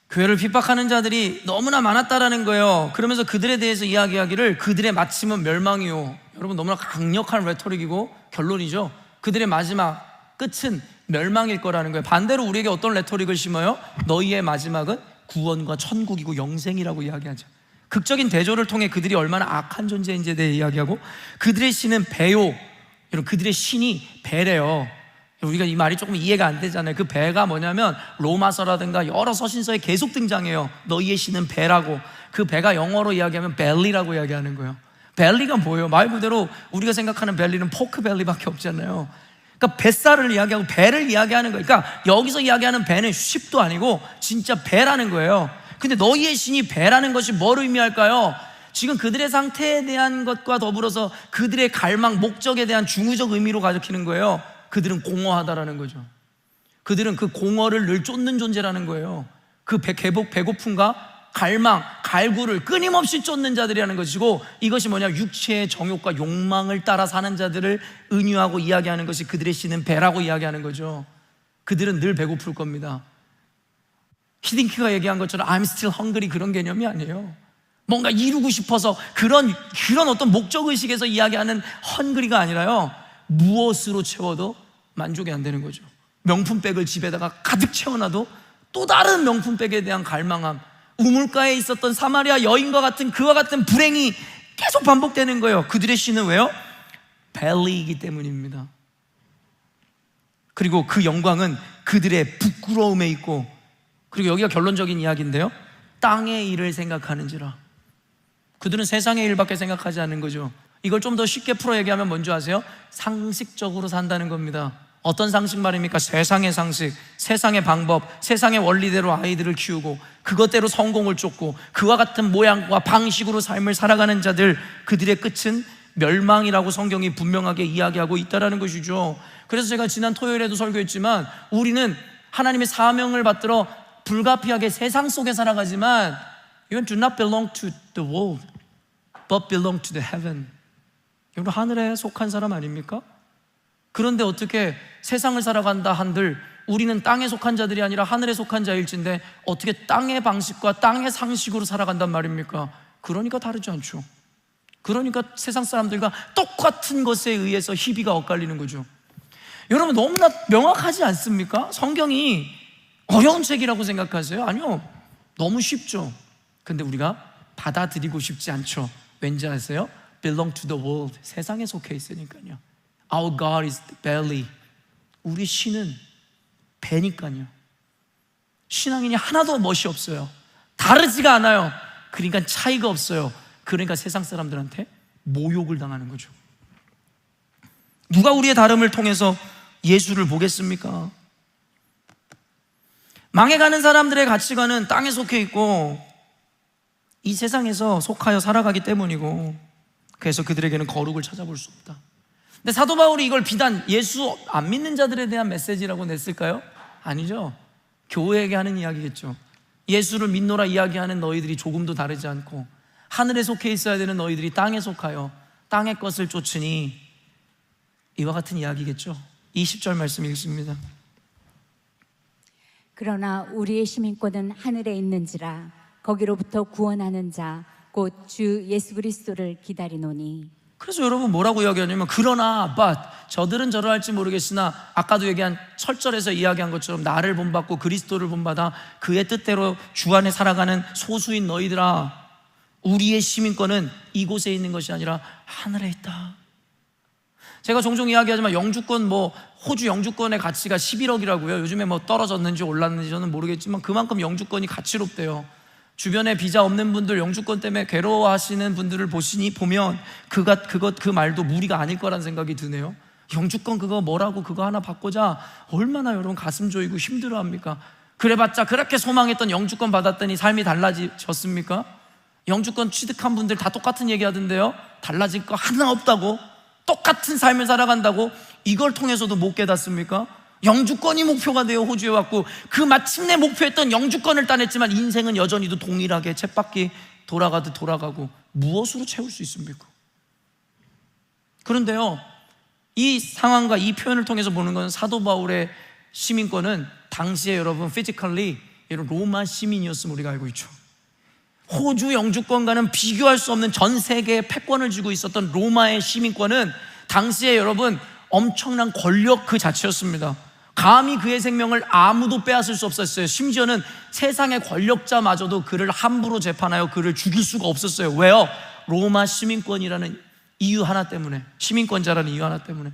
교회를 핍박하는 자들이 너무나 많았다라는 거예요. 그러면서 그들에 대해서 이야기하기를 그들의 마침은 멸망이요. 여러분, 너무나 강력한 레토릭이고 결론이죠. 그들의 마지막 끝은 멸망일 거라는 거예요. 반대로 우리에게 어떤 레토릭을 심어요? 너희의 마지막은 구원과 천국이고 영생이라고 이야기하죠. 극적인 대조를 통해 그들이 얼마나 악한 존재인지에 대해 이야기하고, 그들의 신은 배요. 여러분, 그들의 신이 배래요. 우리가 이 말이 조금 이해가 안 되잖아요. 그 배가 뭐냐면 로마서라든가 여러 서신서에 계속 등장해요. 너희의 신은 배라고. 그 배가 영어로 이야기하면 벨리라고 이야기하는 거예요. 벨리가 뭐예요? 말 그대로 우리가 생각하는 벨리는 포크 벨리밖에 없잖아요. 그러니까 뱃살을 이야기하고 배를 이야기하는 거예요. 그러니까 여기서 이야기하는 배는 쉽도 아니고 진짜 배라는 거예요. 근데 너희의 신이 배라는 것이 뭘 의미할까요? 지금 그들의 상태에 대한 것과 더불어서 그들의 갈망, 목적에 대한 중의적 의미로 가리키는 거예요. 그들은 공허하다라는 거죠. 그들은 그 공허를 늘 쫓는 존재라는 거예요. 그 배고픔과 갈망, 갈구를 끊임없이 쫓는 자들이라는 것이고, 이것이 뭐냐, 육체의 정욕과 욕망을 따라 사는 자들을 은유하고 이야기하는 것이 그들의 신은 배라고 이야기하는 거죠. 그들은 늘 배고플 겁니다. 히딩크가 얘기한 것처럼 I'm still hungry 그런 개념이 아니에요. 뭔가 이루고 싶어서 그런 어떤 목적의식에서 이야기하는 헝그리가 아니라요, 무엇으로 채워도 만족이 안 되는 거죠. 명품백을 집에다가 가득 채워놔도 또 다른 명품백에 대한 갈망함, 우물가에 있었던 사마리아 여인과 같은 그와 같은 불행이 계속 반복되는 거예요. 그들의 신은 왜요? 벨리이기 때문입니다. 그리고 그 영광은 그들의 부끄러움에 있고, 그리고 여기가 결론적인 이야기인데요, 땅의 일을 생각하는지라. 그들은 세상의 일밖에 생각하지 않는 거죠. 이걸 좀 더 쉽게 풀어 얘기하면 뭔지 아세요? 상식적으로 산다는 겁니다. 어떤 상식 말입니까? 세상의 상식, 세상의 방법, 세상의 원리대로 아이들을 키우고 그것대로 성공을 쫓고 그와 같은 모양과 방식으로 삶을 살아가는 자들, 그들의 끝은 멸망이라고 성경이 분명하게 이야기하고 있다는 것이죠. 그래서 제가 지난 토요일에도 설교했지만, 우리는 하나님의 사명을 받들어 불가피하게 세상 속에 살아가지만 You do not belong to the world but belong to the heaven. 여러분, 하늘에 속한 사람 아닙니까? 그런데 어떻게 세상을 살아간다 한들 우리는 땅에 속한 자들이 아니라 하늘에 속한 자일진데 어떻게 땅의 방식과 땅의 상식으로 살아간단 말입니까? 그러니까 다르지 않죠. 그러니까 세상 사람들과 똑같은 것에 의해서 희비가 엇갈리는 거죠. 여러분, 너무나 명확하지 않습니까? 성경이 어려운 책이라고 생각하세요? 아니요, 너무 쉽죠. 근데 우리가 받아들이고 싶지 않죠. 왠지 아세요? belong to the world, 세상에 속해 있으니까요. Our God is the belly, 우리 신은 배니까요. 신앙인이 하나도 멋이 없어요. 다르지가 않아요. 그러니까 차이가 없어요. 그러니까 세상 사람들한테 모욕을 당하는 거죠. 누가 우리의 다름을 통해서 예수를 보겠습니까? 망해가는 사람들의 가치관은 땅에 속해 있고 이 세상에서 속하여 살아가기 때문이고, 그래서 그들에게는 거룩을 찾아볼 수 없다. 근데 사도 바울이 이걸 비단 예수 안 믿는 자들에 대한 메시지라고 냈을까요? 아니죠. 교회에게 하는 이야기겠죠. 예수를 믿노라 이야기하는 너희들이 조금도 다르지 않고 하늘에 속해 있어야 되는 너희들이 땅에 속하여 땅의 것을 쫓으니, 이와 같은 이야기겠죠. 20절 말씀 읽습니다. 그러나 우리의 시민권은 하늘에 있는지라 거기로부터 구원하는 자 곧 주 예수 그리스도를 기다리노니. 그래서 여러분 뭐라고 이야기하냐면, 그러나 but 저들은 저러할지 모르겠으나, 아까도 얘기한 철절에서 이야기한 것처럼 나를 본받고 그리스도를 본받아 그의 뜻대로 주 안에 살아가는 소수인 너희들아, 우리의 시민권은 이곳에 있는 것이 아니라 하늘에 있다. 제가 종종 이야기하지만 영주권, 호주 영주권의 가치가 11억이라고요. 요즘에 떨어졌는지 올랐는지 저는 모르겠지만 그만큼 영주권이 가치롭대요. 주변에 비자 없는 분들, 영주권 때문에 괴로워하시는 분들을 보면 그 말도 무리가 아닐 거란 생각이 드네요. 영주권 그거 뭐라고, 그거 하나 받고자 얼마나 여러분 가슴 조이고 힘들어합니까? 그래봤자 그렇게 소망했던 영주권 받았더니 삶이 달라졌습니까? 영주권 취득한 분들 다 똑같은 얘기 하던데요. 달라질 거 하나 없다고, 똑같은 삶을 살아간다고. 이걸 통해서도 못 깨닫습니까? 영주권이 목표가 되어 호주에 왔고, 그 마침내 목표했던 영주권을 따냈지만 인생은 여전히도 동일하게 쳇바퀴 돌아가듯 돌아가고, 무엇으로 채울 수 있습니까? 그런데요, 이 상황과 이 표현을 통해서 보는 것은 사도 바울의 시민권은 당시에 여러분 피지컬리 로마 시민이었음을 우리가 알고 있죠. 호주 영주권과는 비교할 수 없는 전 세계의 패권을 쥐고 있었던 로마의 시민권은 당시에 여러분 엄청난 권력 그 자체였습니다. 감히 그의 생명을 아무도 빼앗을 수 없었어요. 심지어는 세상의 권력자마저도 그를 함부로 재판하여 그를 죽일 수가 없었어요. 왜요? 로마 시민권이라는 이유 하나 때문에, 시민권자라는 이유 하나 때문에.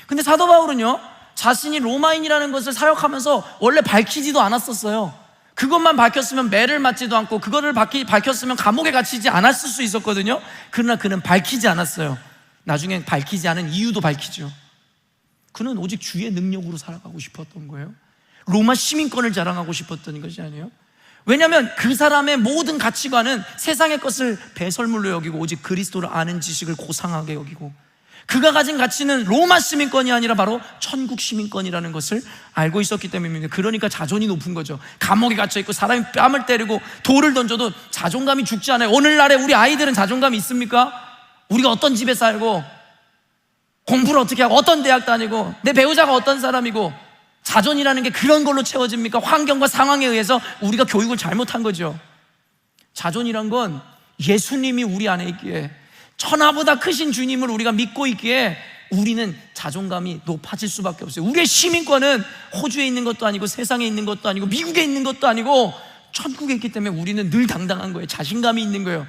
근데 사도 바울은요, 자신이 로마인이라는 것을 사역하면서 원래 밝히지도 않았었어요. 그것만 밝혔으면 매를 맞지도 않고, 그거를 밝혔으면 감옥에 갇히지 않았을 수 있었거든요. 그러나 그는 밝히지 않았어요. 나중에 밝히지 않은 이유도 밝히죠. 그는 오직 주의 능력으로 살아가고 싶었던 거예요. 로마 시민권을 자랑하고 싶었던 것이 아니에요. 왜냐하면 그 사람의 모든 가치관은 세상의 것을 배설물로 여기고 오직 그리스도를 아는 지식을 고상하게 여기고, 그가 가진 가치는 로마 시민권이 아니라 바로 천국 시민권이라는 것을 알고 있었기 때문입니다. 그러니까 자존이 높은 거죠. 감옥에 갇혀있고 사람이 뺨을 때리고 돌을 던져도 자존감이 죽지 않아요. 오늘날에 우리 아이들은 자존감이 있습니까? 우리가 어떤 집에 살고, 공부를 어떻게 하고, 어떤 대학 다니고, 내 배우자가 어떤 사람이고, 자존이라는 게 그런 걸로 채워집니까? 환경과 상황에 의해서 우리가 교육을 잘못한 거죠. 자존이란 건 예수님이 우리 안에 있기에, 천하보다 크신 주님을 우리가 믿고 있기에 우리는 자존감이 높아질 수밖에 없어요. 우리의 시민권은 호주에 있는 것도 아니고 세상에 있는 것도 아니고 미국에 있는 것도 아니고 천국에 있기 때문에 우리는 늘 당당한 거예요. 자신감이 있는 거예요.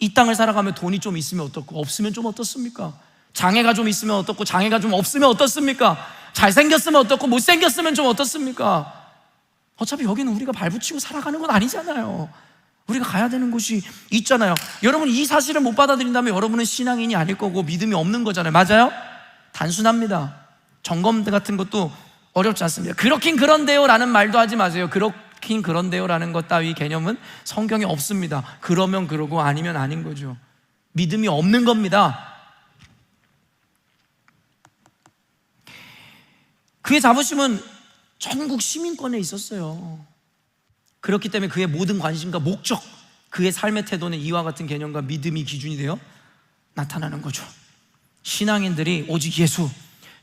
이 땅을 살아가면 돈이 좀 있으면 어떻고, 없으면 좀 어떻습니까? 장애가 좀 있으면 어떻고, 장애가 좀 없으면 어떻습니까? 잘생겼으면 어떻고, 못생겼으면 좀 어떻습니까? 어차피 여기는 우리가 발붙이고 살아가는 건 아니잖아요. 우리가 가야 되는 곳이 있잖아요. 여러분, 이 사실을 못 받아들인다면 여러분은 신앙인이 아닐 거고 믿음이 없는 거잖아요. 맞아요? 단순합니다. 점검 같은 것도 어렵지 않습니다. 그렇긴 그런데요 라는 말도 하지 마세요. 그렇긴 그런데요 라는 것 따위 개념은 성경에 없습니다. 그러면 그러고 아니면 아닌 거죠. 믿음이 없는 겁니다. 그의 자부심은 천국 시민권에 있었어요. 그렇기 때문에 그의 모든 관심과 목적, 그의 삶의 태도는 이와 같은 개념과 믿음이 기준이 되어 나타나는 거죠. 신앙인들이 오직 예수,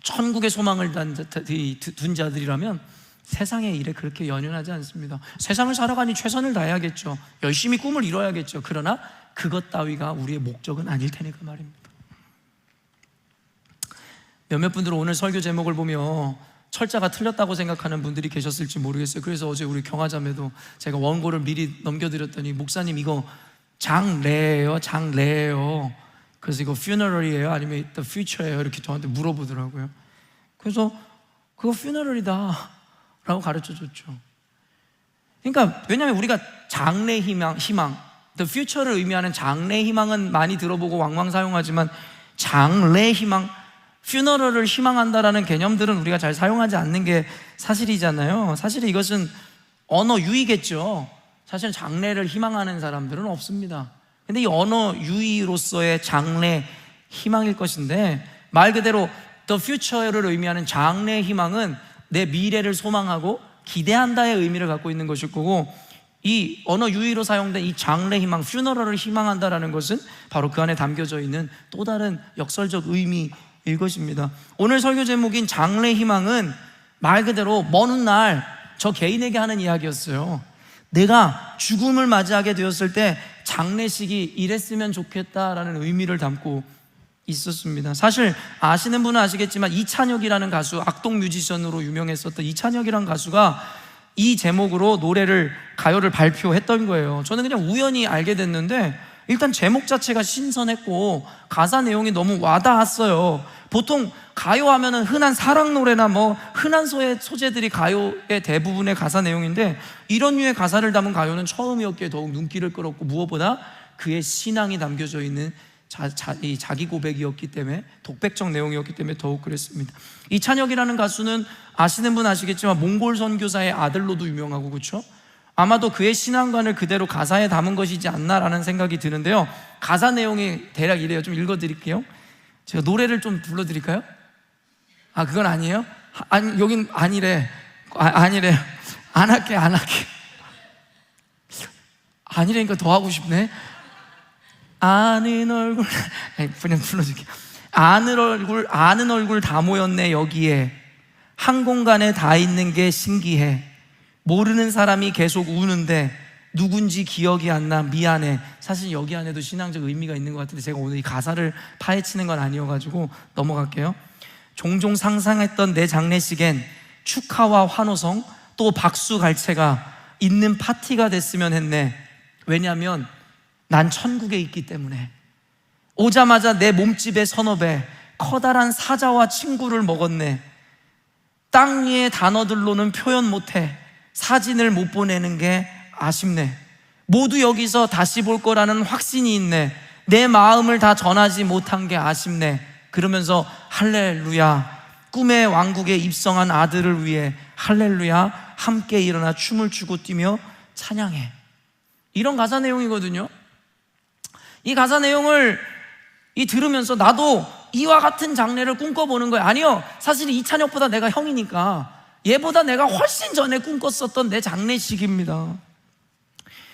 천국의 소망을 둔 자들이라면 세상의 일에 그렇게 연연하지 않습니다. 세상을 살아가니 최선을 다해야겠죠. 열심히 꿈을 이뤄야겠죠. 그러나 그것 따위가 우리의 목적은 아닐 테니까 말입니다. 몇몇 분들은 오늘 설교 제목을 보며 철자가 틀렸다고 생각하는 분들이 계셨을지 모르겠어요. 그래서 어제 우리 경화자매도 제가 원고를 미리 넘겨드렸더니 목사님 이거 장례예요? 장례예요? 그래서 이거 funeral이에요? 아니면 the future예요? 이렇게 저한테 물어보더라고요. 그래서 그거 funeral이다 라고 가르쳐줬죠. 그러니까 왜냐하면 우리가 장래 희망, the future를 의미하는 장래 희망은 많이 들어보고 왕왕 사용하지만 장래 희망, funeral을 희망한다라는 개념들은 우리가 잘 사용하지 않는 게 사실이잖아요. 사실 이것은 언어 유희겠죠. 사실 장래를 희망하는 사람들은 없습니다. 근데 이 언어 유희로서의 장래 희망일 것인데, 말 그대로 the future를 의미하는 장래 희망은 내 미래를 소망하고 기대한다의 의미를 갖고 있는 것일 거고, 이 언어 유희로 사용된 이 장래 희망, funeral을 희망한다라는 것은 바로 그 안에 담겨져 있는 또 다른 역설적 의미일 것입니다. 오늘 설교 제목인 장래 희망은 말 그대로 먼 훗날 저 개인에게 하는 이야기였어요. 내가 죽음을 맞이하게 되었을 때 장례식이 이랬으면 좋겠다라는 의미를 담고 있었습니다. 사실 아시는 분은 아시겠지만 이찬혁이라는 가수, 악동 뮤지션으로 유명했었던 이찬혁이라는 가수가 이 제목으로 노래를, 가요를 발표했던 거예요. 저는 그냥 우연히 알게 됐는데 일단 제목 자체가 신선했고 가사 내용이 너무 와닿았어요. 보통 가요 하면은 흔한 사랑 노래나 뭐 흔한 소재들이 가요의 대부분의 가사 내용인데, 이런 류의 가사를 담은 가요는 처음이었기에 더욱 눈길을 끌었고, 무엇보다 그의 신앙이 담겨져 있는 이 자기 고백이었기 때문에, 독백적 내용이었기 때문에 더욱 그랬습니다. 이찬혁이라는 가수는 아시는 분 아시겠지만 몽골 선교사의 아들로도 유명하고, 그렇죠? 아마도 그의 신앙관을 그대로 가사에 담은 것이지 않나라는 생각이 드는데요. 가사 내용이 대략 이래요. 좀 읽어드릴게요. 제가 노래를 좀 불러드릴까요? 아, 그건 아니에요? 아니, 여긴 아니래. 아니래. 안 할게. 아니래니까 더 하고 싶네. 아는 얼굴, 그냥 불러줄게. 아는 얼굴 다 모였네 여기에. 한 공간에 다 있는 게 신기해. 모르는 사람이 계속 우는데 누군지 기억이 안 나, 미안해. 사실 여기 안에도 신앙적 의미가 있는 것 같은데 제가 오늘 이 가사를 파헤치는 건 아니어가지고 넘어갈게요. 종종 상상했던 내 장례식엔 축하와 환호성, 또 박수 갈채가 있는 파티가 됐으면 했네. 왜냐하면 난 천국에 있기 때문에. 오자마자 내 몸집의 선업에 커다란 사자와 친구를 먹었네. 땅 위의 단어들로는 표현 못해. 사진을 못 보내는 게 아쉽네. 모두 여기서 다시 볼 거라는 확신이 있네. 내 마음을 다 전하지 못한 게 아쉽네. 그러면서 할렐루야, 꿈의 왕국에 입성한 아들을 위해 할렐루야, 함께 일어나 춤을 추고 뛰며 찬양해. 이런 가사 내용이거든요. 이 가사 내용을 들으면서 나도 이와 같은 장래를 꿈꿔보는 거예요. 아니요, 사실 이찬혁보다 내가 형이니까 얘보다 내가 훨씬 전에 꿈꿨었던 내 장례식입니다.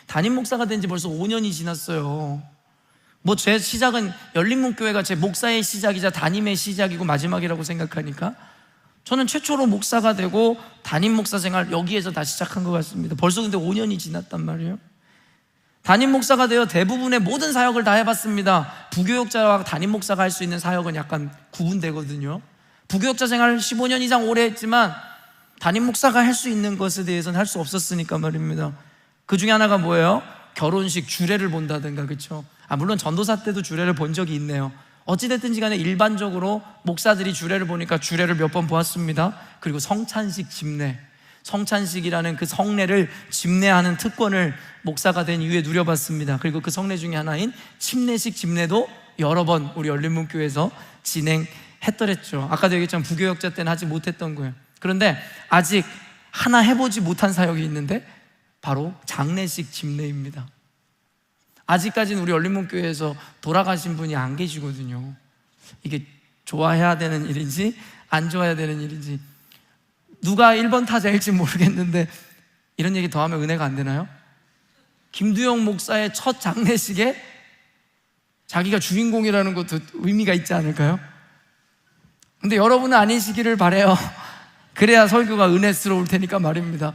담임 목사가 된 지 벌써 5년이 지났어요. 뭐 제 시작은 열린문교회가 제 목사의 시작이자 담임의 시작이고 마지막이라고 생각하니까 저는 최초로 목사가 되고 담임 목사 생활 여기에서 다 시작한 것 같습니다. 벌써 근데 5년이 지났단 말이에요. 담임 목사가 되어 대부분의 모든 사역을 다 해봤습니다. 부교역자와 담임 목사가 할 수 있는 사역은 약간 구분되거든요. 부교역자 생활 15년 이상 오래 했지만 담임 목사가 할 수 있는 것에 대해서는 할 수 없었으니까 말입니다. 그 중에 하나가 뭐예요? 결혼식 주례를 본다든가, 그렇죠? 물론 전도사 때도 주례를 본 적이 있네요. 어찌됐든지 간에 일반적으로 목사들이 주례를 보니까 주례를 몇 번 보았습니다. 그리고 성찬식 집례, 성찬식이라는 그 성례를 집례하는 특권을 목사가 된 이후에 누려봤습니다. 그리고 그 성례 중에 하나인 침례식 집례도 여러 번 우리 열린문교회에서 진행했더랬죠. 아까도 얘기했지만 부교역자 때는 하지 못했던 거예요. 그런데 아직 하나 해보지 못한 사역이 있는데 바로 장례식 집례입니다. 아직까지는 우리 열린문교회에서 돌아가신 분이 안 계시거든요. 이게 좋아해야 되는 일인지 안 좋아해야 되는 일인지, 누가 1번 타자일지 모르겠는데 이런 얘기 더 하면 은혜가 안 되나요? 김두영 목사의 첫 장례식에 자기가 주인공이라는 것도 의미가 있지 않을까요? 근데 여러분은 아니시기를 바라요. 그래야 설교가 은혜스러울 테니까 말입니다.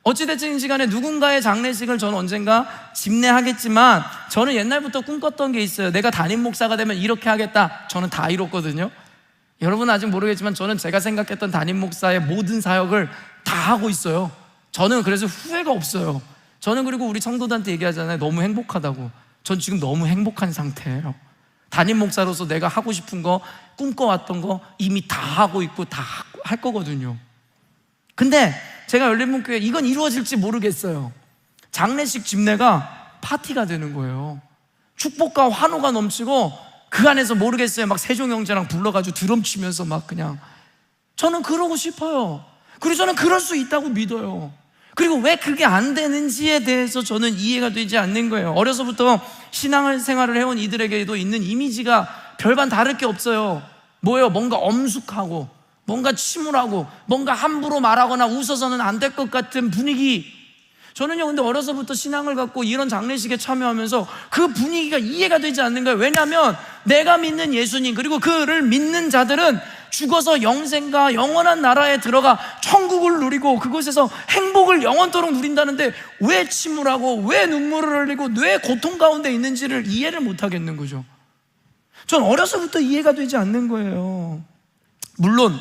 어찌됐든 시간에 누군가의 장례식을 저는 언젠가 집례하겠지만, 저는 옛날부터 꿈꿨던 게 있어요. 내가 담임 목사가 되면 이렇게 하겠다. 저는 다 이뤘거든요. 여러분은 아직 모르겠지만 저는 제가 생각했던 담임 목사의 모든 사역을 다 하고 있어요. 저는 그래서 후회가 없어요. 저는 그리고 우리 성도들한테 얘기하잖아요. 너무 행복하다고. 전 지금 너무 행복한 상태예요. 담임 목사로서 내가 하고 싶은 거, 꿈꿔왔던 거 이미 다 하고 있고 다 할 거거든요. 근데 제가 열린문교회 이건 이루어질지 모르겠어요. 장례식 집례가 파티가 되는 거예요. 축복과 환호가 넘치고 그 안에서 모르겠어요. 막 세종형제랑 불러가지고 드럼 치면서 막 그냥 저는 그러고 싶어요. 그리고 저는 그럴 수 있다고 믿어요. 그리고 왜 그게 안 되는지에 대해서 저는 이해가 되지 않는 거예요. 어려서부터 신앙생활을 해온 이들에게도 있는 이미지가 별반 다를 게 없어요. 뭐예요? 뭔가 엄숙하고 뭔가 침울하고 뭔가 함부로 말하거나 웃어서는 안 될 것 같은 분위기. 저는요 근데 어려서부터 신앙을 갖고 이런 장례식에 참여하면서 그 분위기가 이해가 되지 않는 거예요. 왜냐하면 내가 믿는 예수님 그리고 그를 믿는 자들은 죽어서 영생과 영원한 나라에 들어가 천국을 누리고 그곳에서 행복을 영원토록 누린다는데 왜 침울하고 왜 눈물을 흘리고 왜 고통 가운데 있는지를 이해를 못하겠는 거죠. 전 어려서부터 이해가 되지 않는 거예요. 물론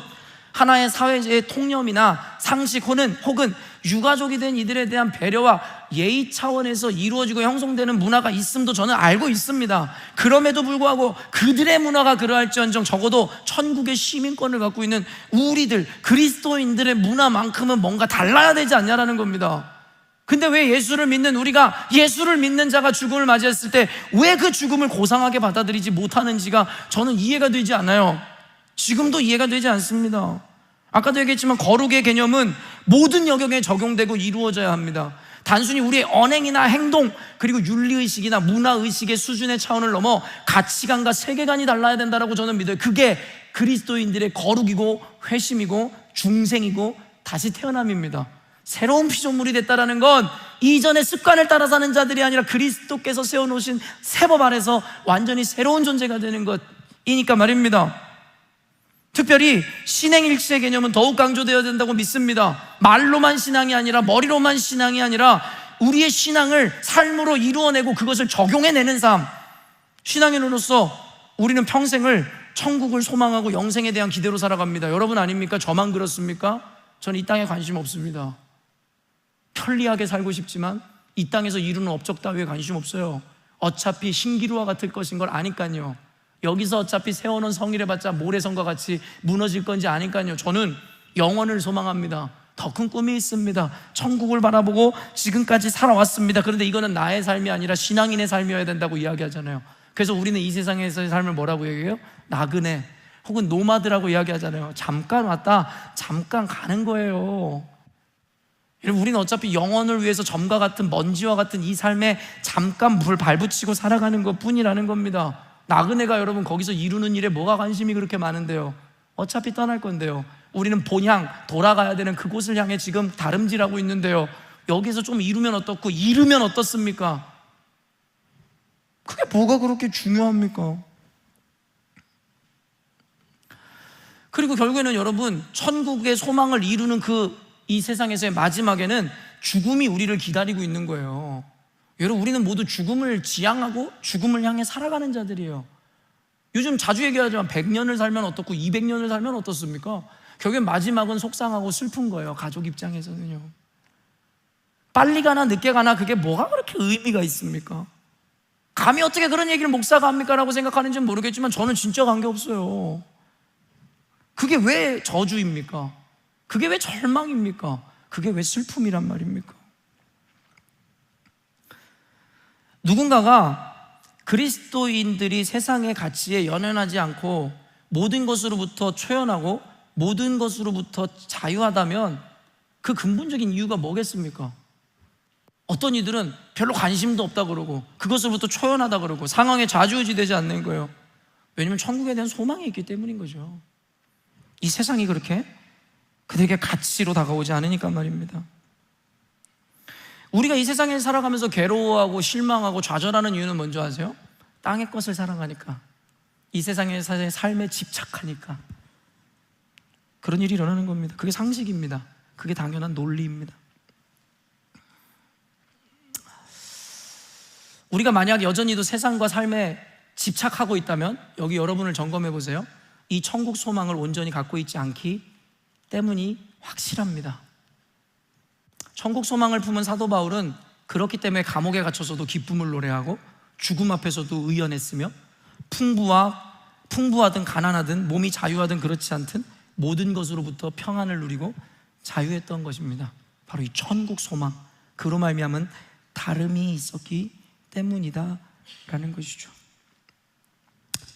하나의 사회의 통념이나 상식 혹은 유가족이 된 이들에 대한 배려와 예의 차원에서 이루어지고 형성되는 문화가 있음도 저는 알고 있습니다. 그럼에도 불구하고 그들의 문화가 그러할지언정 적어도 천국의 시민권을 갖고 있는 우리들 그리스도인들의 문화만큼은 뭔가 달라야 되지 않냐라는 겁니다. 근데 왜 예수를 믿는 우리가 예수를 믿는 자가 죽음을 맞이했을 때 왜 그 죽음을 고상하게 받아들이지 못하는지가 저는 이해가 되지 않아요. 지금도 이해가 되지 않습니다. 아까도 얘기했지만 거룩의 개념은 모든 영역에 적용되고 이루어져야 합니다. 단순히 우리의 언행이나 행동 그리고 윤리의식이나 문화의식의 수준의 차원을 넘어 가치관과 세계관이 달라야 된다고 저는 믿어요. 그게 그리스도인들의 거룩이고 회심이고 중생이고 다시 태어남입니다. 새로운 피조물이 됐다는 건 이전의 습관을 따라 사는 자들이 아니라 그리스도께서 세워놓으신 새법 아래서 완전히 새로운 존재가 되는 것이니까 말입니다. 특별히 신행일치의 개념은 더욱 강조되어야 된다고 믿습니다. 말로만 신앙이 아니라 머리로만 신앙이 아니라 우리의 신앙을 삶으로 이루어내고 그것을 적용해내는 삶. 신앙인으로서 우리는 평생을 천국을 소망하고 영생에 대한 기대로 살아갑니다. 여러분 아닙니까? 저만 그렇습니까? 저는 이 땅에 관심 없습니다. 편리하게 살고 싶지만 이 땅에서 이루는 업적 따위에 관심 없어요. 어차피 신기루와 같을 것인 걸 아니까요. 여기서 어차피 세워놓은 성이래봤자 모래성과 같이 무너질 건지 아니까요. 저는 영원을 소망합니다. 더 큰 꿈이 있습니다. 천국을 바라보고 지금까지 살아왔습니다. 그런데 이거는 나의 삶이 아니라 신앙인의 삶이어야 된다고 이야기하잖아요. 그래서 우리는 이 세상에서의 삶을 뭐라고 얘기해요? 나그네 혹은 노마드라고 이야기하잖아요. 잠깐 왔다 잠깐 가는 거예요. 여러분 우리는 어차피 영혼을 위해서 점과 같은 먼지와 같은 이 삶에 잠깐 물 발붙이고 살아가는 것 뿐이라는 겁니다. 나그네가 여러분 거기서 이루는 일에 뭐가 관심이 그렇게 많은데요? 어차피 떠날 건데요. 우리는 본향 돌아가야 되는 그곳을 향해 지금 다름질하고 있는데요. 여기서 좀 이루면 어떻고 이루면 어떻습니까? 그게 뭐가 그렇게 중요합니까? 그리고 결국에는 여러분 천국의 소망을 이루는 이 세상에서의 마지막에는 죽음이 우리를 기다리고 있는 거예요. 여러분 우리는 모두 죽음을 지향하고 죽음을 향해 살아가는 자들이에요. 요즘 자주 얘기하지만 100년을 살면 어떻고 200년을 살면 어떻습니까? 결국엔 마지막은 속상하고 슬픈 거예요. 가족 입장에서는요. 빨리 가나 늦게 가나 그게 뭐가 그렇게 의미가 있습니까? 감히 어떻게 그런 얘기를 목사가 합니까? 라고 생각하는지는 모르겠지만 저는 진짜 관계없어요. 그게 왜 저주입니까? 그게 왜 절망입니까? 그게 왜 슬픔이란 말입니까? 누군가가 그리스도인들이 세상의 가치에 연연하지 않고 모든 것으로부터 초연하고 모든 것으로부터 자유하다면 그 근본적인 이유가 뭐겠습니까? 어떤 이들은 별로 관심도 없다 그러고 그것으로부터 초연하다 그러고 상황에 좌지우지되지 않는 거예요. 왜냐하면 천국에 대한 소망이 있기 때문인 거죠. 이 세상이 그렇게 그들에게 가치로 다가오지 않으니까 말입니다. 우리가 이 세상에 살아가면서 괴로워하고 실망하고 좌절하는 이유는 뭔지 아세요? 땅의 것을 사랑하니까, 이 세상의 삶에 집착하니까 그런 일이 일어나는 겁니다. 그게 상식입니다. 그게 당연한 논리입니다. 우리가 만약 여전히도 세상과 삶에 집착하고 있다면 여기 여러분을 점검해 보세요. 이 천국 소망을 온전히 갖고 있지 않기 때문이 확실합니다. 천국 소망을 품은 사도 바울은 그렇기 때문에 감옥에 갇혀서도 기쁨을 노래하고 죽음 앞에서도 의연했으며 풍부하든 가난하든 몸이 자유하든 그렇지 않든 모든 것으로부터 평안을 누리고 자유했던 것입니다. 바로 이 천국 소망, 그로 말미암은 다름이 있었기 때문이다 라는 것이죠.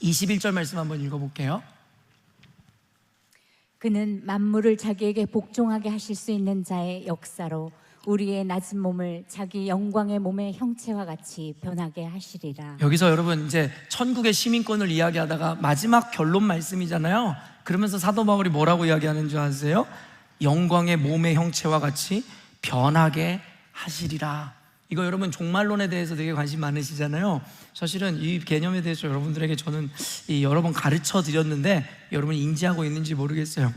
21절 말씀 한번 읽어볼게요. 그는 만물을 자기에게 복종하게 하실 수 있는 자의 역사로 우리의 낮은 몸을 자기 영광의 몸의 형체와 같이 변하게 하시리라. 여기서 여러분 이제 천국의 시민권을 이야기하다가 마지막 결론 말씀이잖아요. 그러면서 사도 바울이 뭐라고 이야기하는 줄 아세요? 영광의 몸의 형체와 같이 변하게 하시리라. 이거 여러분 종말론에 대해서 되게 관심 많으시잖아요. 사실은 이 개념에 대해서 여러분들에게 저는 여러 번 가르쳐 드렸는데 여러분이 인지하고 있는지 모르겠어요.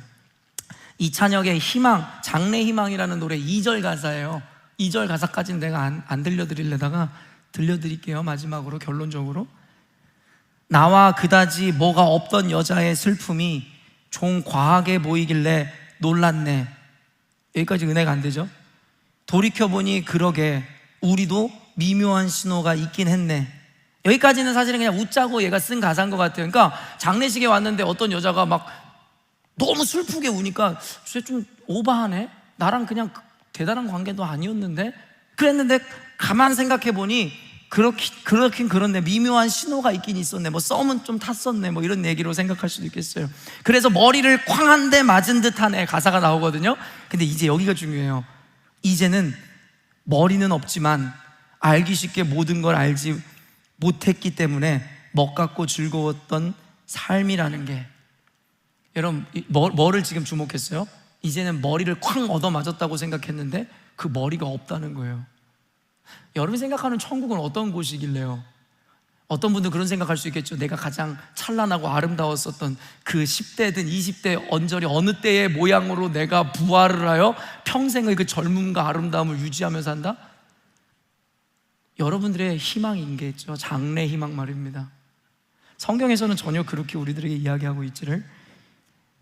이찬혁의 희망, 장래 희망이라는 노래 2절 가사예요. 2절 가사까지는 내가 안 들려드리려다가 들려드릴게요. 마지막으로 결론적으로. 나와 그다지 뭐가 없던 여자의 슬픔이 좀 과하게 보이길래 놀랐네. 여기까지 은혜가 안 되죠? 돌이켜보니 그러게 우리도 미묘한 신호가 있긴 했네. 여기까지는 사실은 그냥 웃자고 얘가 쓴 가사인 것 같아요. 그러니까 장례식에 왔는데 어떤 여자가 막 너무 슬프게 우니까 좀 오바하네? 나랑 그냥 대단한 관계도 아니었는데? 그랬는데 가만 생각해보니 그렇긴 그렇네. 미묘한 신호가 있긴 있었네. 뭐 썸은 좀 탔었네. 뭐 이런 얘기로 생각할 수도 있겠어요. 그래서 머리를 쾅 한 대 맞은 듯하네 가사가 나오거든요. 근데 이제 여기가 중요해요. 이제는 머리는 없지만 알기 쉽게 모든 걸 알지 못했기 때문에 멋같고 즐거웠던 삶이라는 게, 여러분 뭐를 지금 주목했어요? 이제는 머리를 쾅 얻어맞았다고 생각했는데 그 머리가 없다는 거예요. 여러분이 생각하는 천국은 어떤 곳이길래요? 어떤 분들은 그런 생각할 수 있겠죠. 내가 가장 찬란하고 아름다웠었던 그 10대든 20대 언저리 어느 때의 모양으로 내가 부활을 하여 평생의 그 젊음과 아름다움을 유지하며 산다? 여러분들의 희망인 게 있죠. 장래 희망 말입니다. 성경에서는 전혀 그렇게 우리들에게 이야기하고 있지를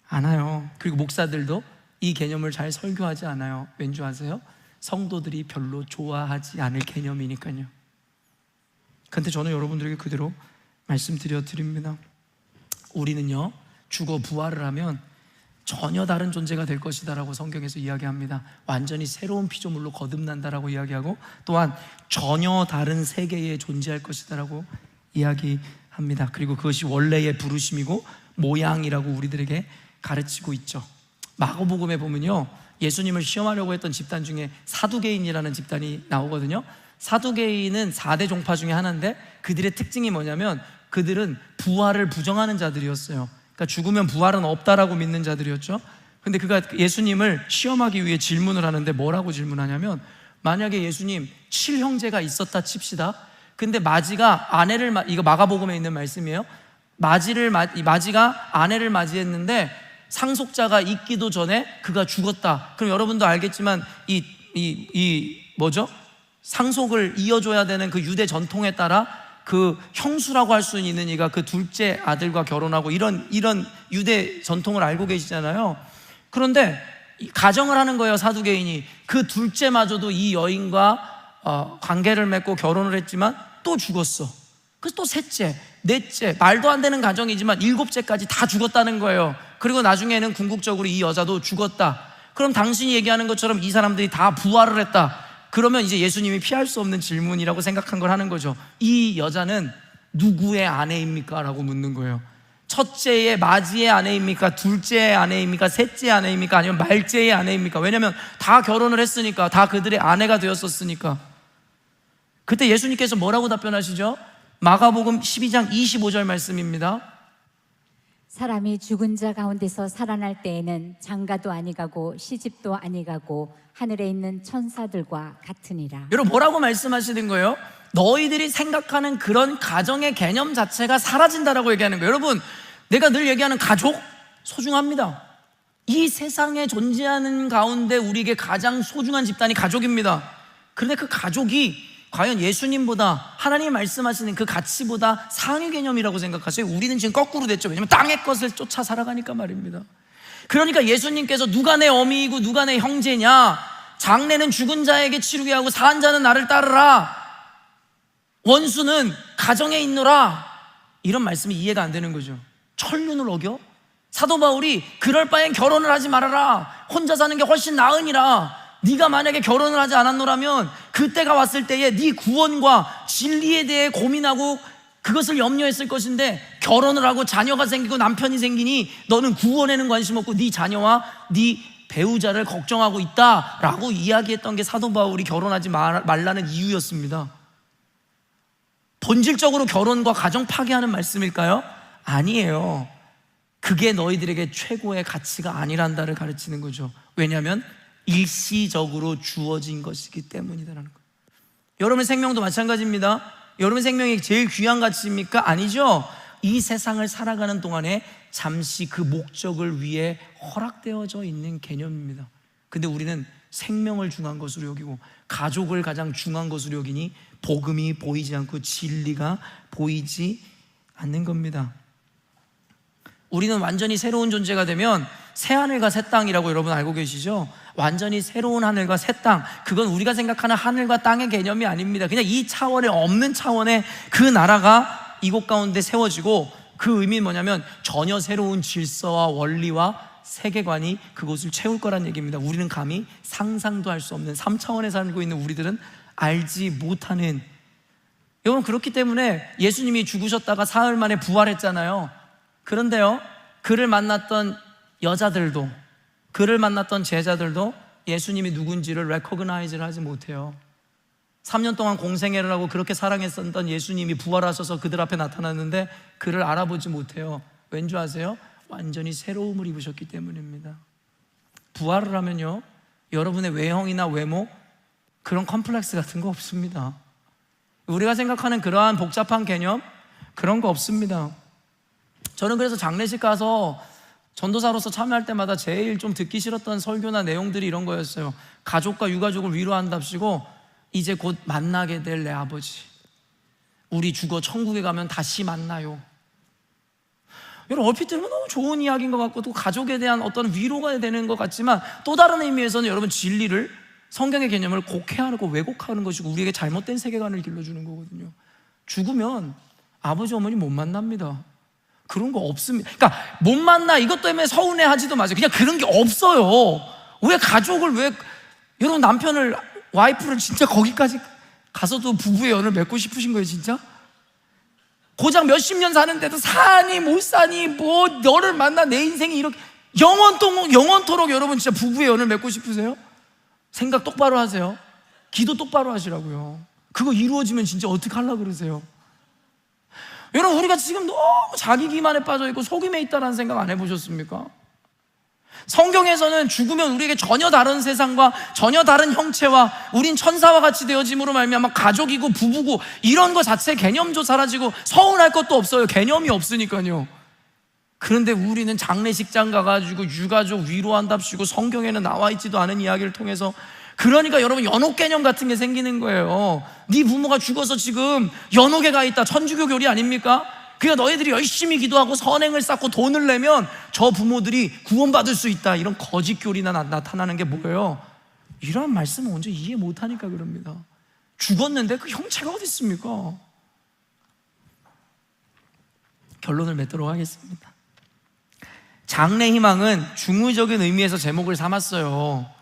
않아요. 그리고 목사들도 이 개념을 잘 설교하지 않아요. 왠지 아세요? 성도들이 별로 좋아하지 않을 개념이니까요. 근데 저는 여러분들에게 그대로 말씀드립니다. 우리는요, 죽어 부활을 하면 전혀 다른 존재가 될 것이다 라고 성경에서 이야기합니다. 완전히 새로운 피조물로 거듭난다라고 이야기하고, 또한 전혀 다른 세계에 존재할 것이다 라고 이야기합니다. 그리고 그것이 원래의 부르심이고 모양이라고 우리들에게 가르치고 있죠. 마가복음에 보면요, 예수님을 시험하려고 했던 집단 중에 사두개인이라는 집단이 나오거든요. 사두개인은 4대 종파 중에 하나인데 그들의 특징이 뭐냐면 그들은 부활을 부정하는 자들이었어요. 그러니까 죽으면 부활은 없다라고 믿는 자들이었죠. 근데 그가 예수님을 시험하기 위해 질문을 하는데 뭐라고 질문하냐면, 만약에 예수님 7형제가 있었다 칩시다. 근데 마지가 이거 마가복음에 있는 말씀이에요. 마지가 아내를 맞이했는데 상속자가 있기도 전에 그가 죽었다. 그럼 여러분도 알겠지만 상속을 이어줘야 되는 그 유대 전통에 따라 그 형수라고 할 수 있는 이가 그 둘째 아들과 결혼하고 이런 유대 전통을 알고 계시잖아요. 그런데 가정을 하는 거예요. 사두개인이. 그 둘째마저도 이 여인과 관계를 맺고 결혼을 했지만 또 죽었어. 그래서 또 셋째, 넷째, 말도 안 되는 가정이지만 7째까지 다 죽었다는 거예요. 그리고 나중에는 궁극적으로 이 여자도 죽었다. 그럼 당신이 얘기하는 것처럼 이 사람들이 다 부활을 했다. 그러면 이제 예수님이 피할 수 없는 질문이라고 생각한 걸 하는 거죠. 이 여자는 누구의 아내입니까? 라고 묻는 거예요. 첫째의 마지의 아내입니까? 둘째의 아내입니까? 셋째의 아내입니까? 아니면 말째의 아내입니까? 왜냐하면 다 결혼을 했으니까, 다 그들의 아내가 되었었으니까. 그때 예수님께서 뭐라고 답변하시죠? 마가복음 12장 25절 말씀입니다. 사람이 죽은 자 가운데서 살아날 때에는 장가도 아니가고 시집도 아니가고 하늘에 있는 천사들과 같으니라. 여러분 뭐라고 말씀하시는 거예요? 너희들이 생각하는 그런 가정의 개념 자체가 사라진다라고 얘기하는 거예요. 여러분, 내가 늘 얘기하는 가족 소중합니다. 이 세상에 존재하는 가운데 우리에게 가장 소중한 집단이 가족입니다. 그런데 그 가족이 과연 예수님보다 하나님이 말씀하시는 그 가치보다 상위 개념이라고 생각하세요? 우리는 지금 거꾸로 됐죠. 왜냐하면 땅의 것을 쫓아 살아가니까 말입니다. 그러니까 예수님께서 누가 내 어미이고 누가 내 형제냐, 장례는 죽은 자에게 치르게 하고 산 자는 나를 따르라, 원수는 가정에 있노라, 이런 말씀이 이해가 안 되는 거죠. 천륜을 어겨? 사도 바울이 그럴 바엔 결혼을 하지 말아라, 혼자 사는 게 훨씬 나으니라, 네가 만약에 결혼을 하지 않았노라면 그때가 왔을 때에 네 구원과 진리에 대해 고민하고 그것을 염려했을 것인데, 결혼을 하고 자녀가 생기고 남편이 생기니 너는 구원에는 관심 없고 네 자녀와 네 배우자를 걱정하고 있다라고 이야기했던 게 사도 바울이 결혼하지 말라는 이유였습니다. 본질적으로 결혼과 가정 파괴하는 말씀일까요? 아니에요. 그게 너희들에게 최고의 가치가 아니란다를 가르치는 거죠. 왜냐하면 일시적으로 주어진 것이기 때문이라는 거예요. 여러분의 생명도 마찬가지입니다. 여러분의 생명이 제일 귀한 가치입니까? 아니죠. 이 세상을 살아가는 동안에 잠시 그 목적을 위해 허락되어져 있는 개념입니다. 근데 우리는 생명을 중요한 것으로 여기고 가족을 가장 중요한 것으로 여기니 복음이 보이지 않고 진리가 보이지 않는 겁니다. 우리는 완전히 새로운 존재가 되면 새 하늘과 새 땅이라고 여러분 알고 계시죠? 완전히 새로운 하늘과 새 땅, 그건 우리가 생각하는 하늘과 땅의 개념이 아닙니다. 그냥 이 차원에 없는 차원의 그 나라가 이곳 가운데 세워지고, 그 의미는 뭐냐면 전혀 새로운 질서와 원리와 세계관이 그곳을 채울 거란 얘기입니다. 우리는 감히 상상도 할 수 없는 3차원에 살고 있는 우리들은 알지 못하는. 여러분, 그렇기 때문에 예수님이 죽으셨다가 사흘 만에 부활했잖아요. 그런데요, 그를 만났던 여자들도, 그를 만났던 제자들도 예수님이 누군지를 레코그나이즈를 하지 못해요. 3년 동안 공생애를 하고 그렇게 사랑했었던 예수님이 부활하셔서 그들 앞에 나타났는데 그를 알아보지 못해요. 왠지 아세요? 완전히 새로움을 입으셨기 때문입니다. 부활을 하면요, 여러분의 외형이나 외모, 그런 컴플렉스 같은 거 없습니다. 우리가 생각하는 그러한 복잡한 개념, 그런 거 없습니다. 저는 그래서 장례식 가서 전도사로서 참여할 때마다 제일 좀 듣기 싫었던 설교나 내용들이 이런 거였어요. 가족과 유가족을 위로한답시고 이제 곧 만나게 될 내 아버지, 우리 죽어 천국에 가면 다시 만나요. 여러분, 얼핏 들으면 너무 좋은 이야기인 것 같고 또 가족에 대한 어떤 위로가 되는 것 같지만, 또 다른 의미에서는 여러분, 진리를, 성경의 개념을 곡해하고 왜곡하는 것이고 우리에게 잘못된 세계관을 길러주는 거거든요. 죽으면 아버지 어머니 못 만납니다. 그런 거 없습니다. 그러니까 못 만나 이것 때문에 서운해하지도 마세요. 그냥 그런 게 없어요. 왜 가족을, 왜 여러분 남편을, 와이프를 진짜 거기까지 가서도 부부의 연을 맺고 싶으신 거예요 진짜? 고작 몇십 년 사는데도 사니 못 사니 뭐 너를 만나 내 인생이 이렇게 영원토록 여러분 진짜 부부의 연을 맺고 싶으세요? 생각 똑바로 하세요. 기도 똑바로 하시라고요. 그거 이루어지면 진짜 어떻게 하려고 그러세요? 여러분, 우리가 지금 너무 자기 기만에 빠져있고 속임에 있다는 생각 안 해보셨습니까? 성경에서는 죽으면 우리에게 전혀 다른 세상과 전혀 다른 형체와 우린 천사와 같이 되어짐으로 말미암아 가족이고 부부고 이런 거 자체 개념도 사라지고 서운할 것도 없어요. 개념이 없으니까요. 그런데 우리는 장례식장 가가지고 유가족 위로한답시고 성경에는 나와 있지도 않은 이야기를 통해서, 그러니까 여러분 연옥 개념 같은 게 생기는 거예요. 네 부모가 죽어서 지금 연옥에 가 있다, 천주교 교리 아닙니까? 그러니까 너희들이 열심히 기도하고 선행을 쌓고 돈을 내면 저 부모들이 구원받을 수 있다, 이런 거짓 교리나 나타나는 게 뭐예요? 이러한 말씀을 언제 이해 못하니까 그럽니다. 죽었는데 그 형체가 어디 있습니까? 결론을 맺도록 하겠습니다. 장래 희망은 중의적인 의미에서 제목을 삼았어요.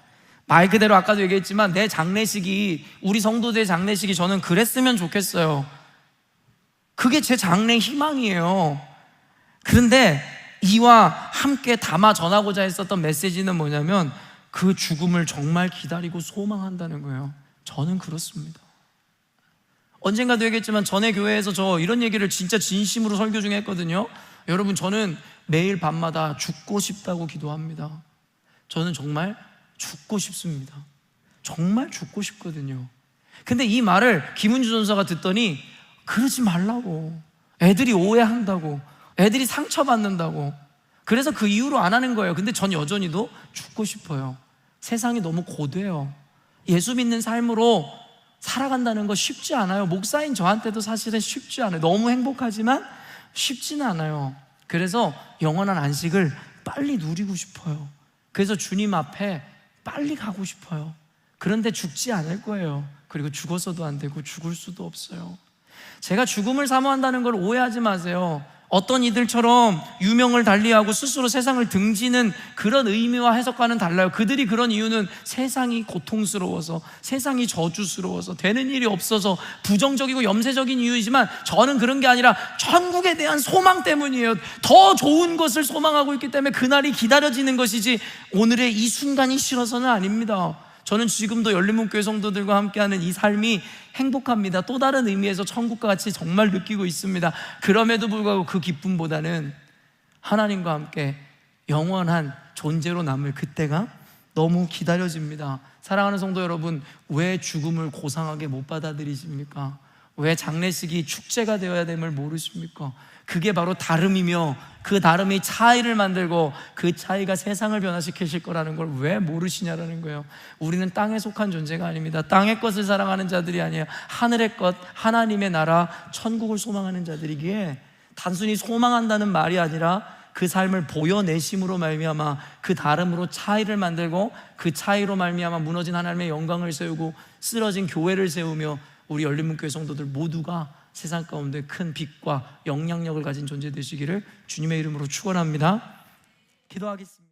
말 그대로 아까도 얘기했지만 내 장례식이, 우리 성도들의 장례식이 저는 그랬으면 좋겠어요. 그게 제 장래 희망이에요. 그런데 이와 함께 담아 전하고자 했었던 메시지는 뭐냐면 그 죽음을 정말 기다리고 소망한다는 거예요. 저는 그렇습니다. 언젠가도 얘기했지만 전에 교회에서 저 이런 얘기를 진짜 진심으로 설교 중에 했거든요. 여러분, 저는 매일 밤마다 죽고 싶다고 기도합니다. 저는 정말 죽고 싶습니다. 정말 죽고 싶거든요. 근데 이 말을 김은주 전사가 듣더니 그러지 말라고, 애들이 오해한다고, 애들이 상처받는다고, 그래서 그 이후로 안 하는 거예요. 근데 전 여전히도 죽고 싶어요. 세상이 너무 고돼요. 예수 믿는 삶으로 살아간다는 거 쉽지 않아요. 목사인 저한테도 사실은 쉽지 않아요. 너무 행복하지만 쉽지는 않아요. 그래서 영원한 안식을 빨리 누리고 싶어요. 그래서 주님 앞에 빨리 가고 싶어요. 그런데 죽지 않을 거예요. 그리고 죽어서도 안 되고 죽을 수도 없어요. 제가 죽음을 사모한다는 걸 오해하지 마세요. 어떤 이들처럼 유명을 달리하고 스스로 세상을 등지는 그런 의미와 해석과는 달라요. 그들이 그런 이유는 세상이 고통스러워서, 세상이 저주스러워서, 되는 일이 없어서 부정적이고 염세적인 이유이지만, 저는 그런 게 아니라 천국에 대한 소망 때문이에요. 더 좋은 것을 소망하고 있기 때문에 그날이 기다려지는 것이지 오늘의 이 순간이 싫어서는 아닙니다. 저는 지금도 열린문교회 성도들과 함께하는 이 삶이 행복합니다. 또 다른 의미에서 천국과 같이 정말 느끼고 있습니다. 그럼에도 불구하고 그 기쁨보다는 하나님과 함께 영원한 존재로 남을 그때가 너무 기다려집니다. 사랑하는 성도 여러분, 왜 죽음을 고상하게 못 받아들이십니까? 왜 장례식이 축제가 되어야 됨을 모르십니까? 그게 바로 다름이며 그 다름이 차이를 만들고 그 차이가 세상을 변화시키실 거라는 걸 왜 모르시냐라는 거예요. 우리는 땅에 속한 존재가 아닙니다. 땅의 것을 사랑하는 자들이 아니에요. 하늘의 것, 하나님의 나라, 천국을 소망하는 자들이기에 단순히 소망한다는 말이 아니라 그 삶을 보여내심으로 말미암아 그 다름으로 차이를 만들고 그 차이로 말미암아 무너진 하나님의 영광을 세우고 쓰러진 교회를 세우며 우리 열린문교회 성도들 모두가 세상 가운데 큰 빛과 영향력을 가진 존재 되시기를 주님의 이름으로 축원합니다. 기도하겠습니다.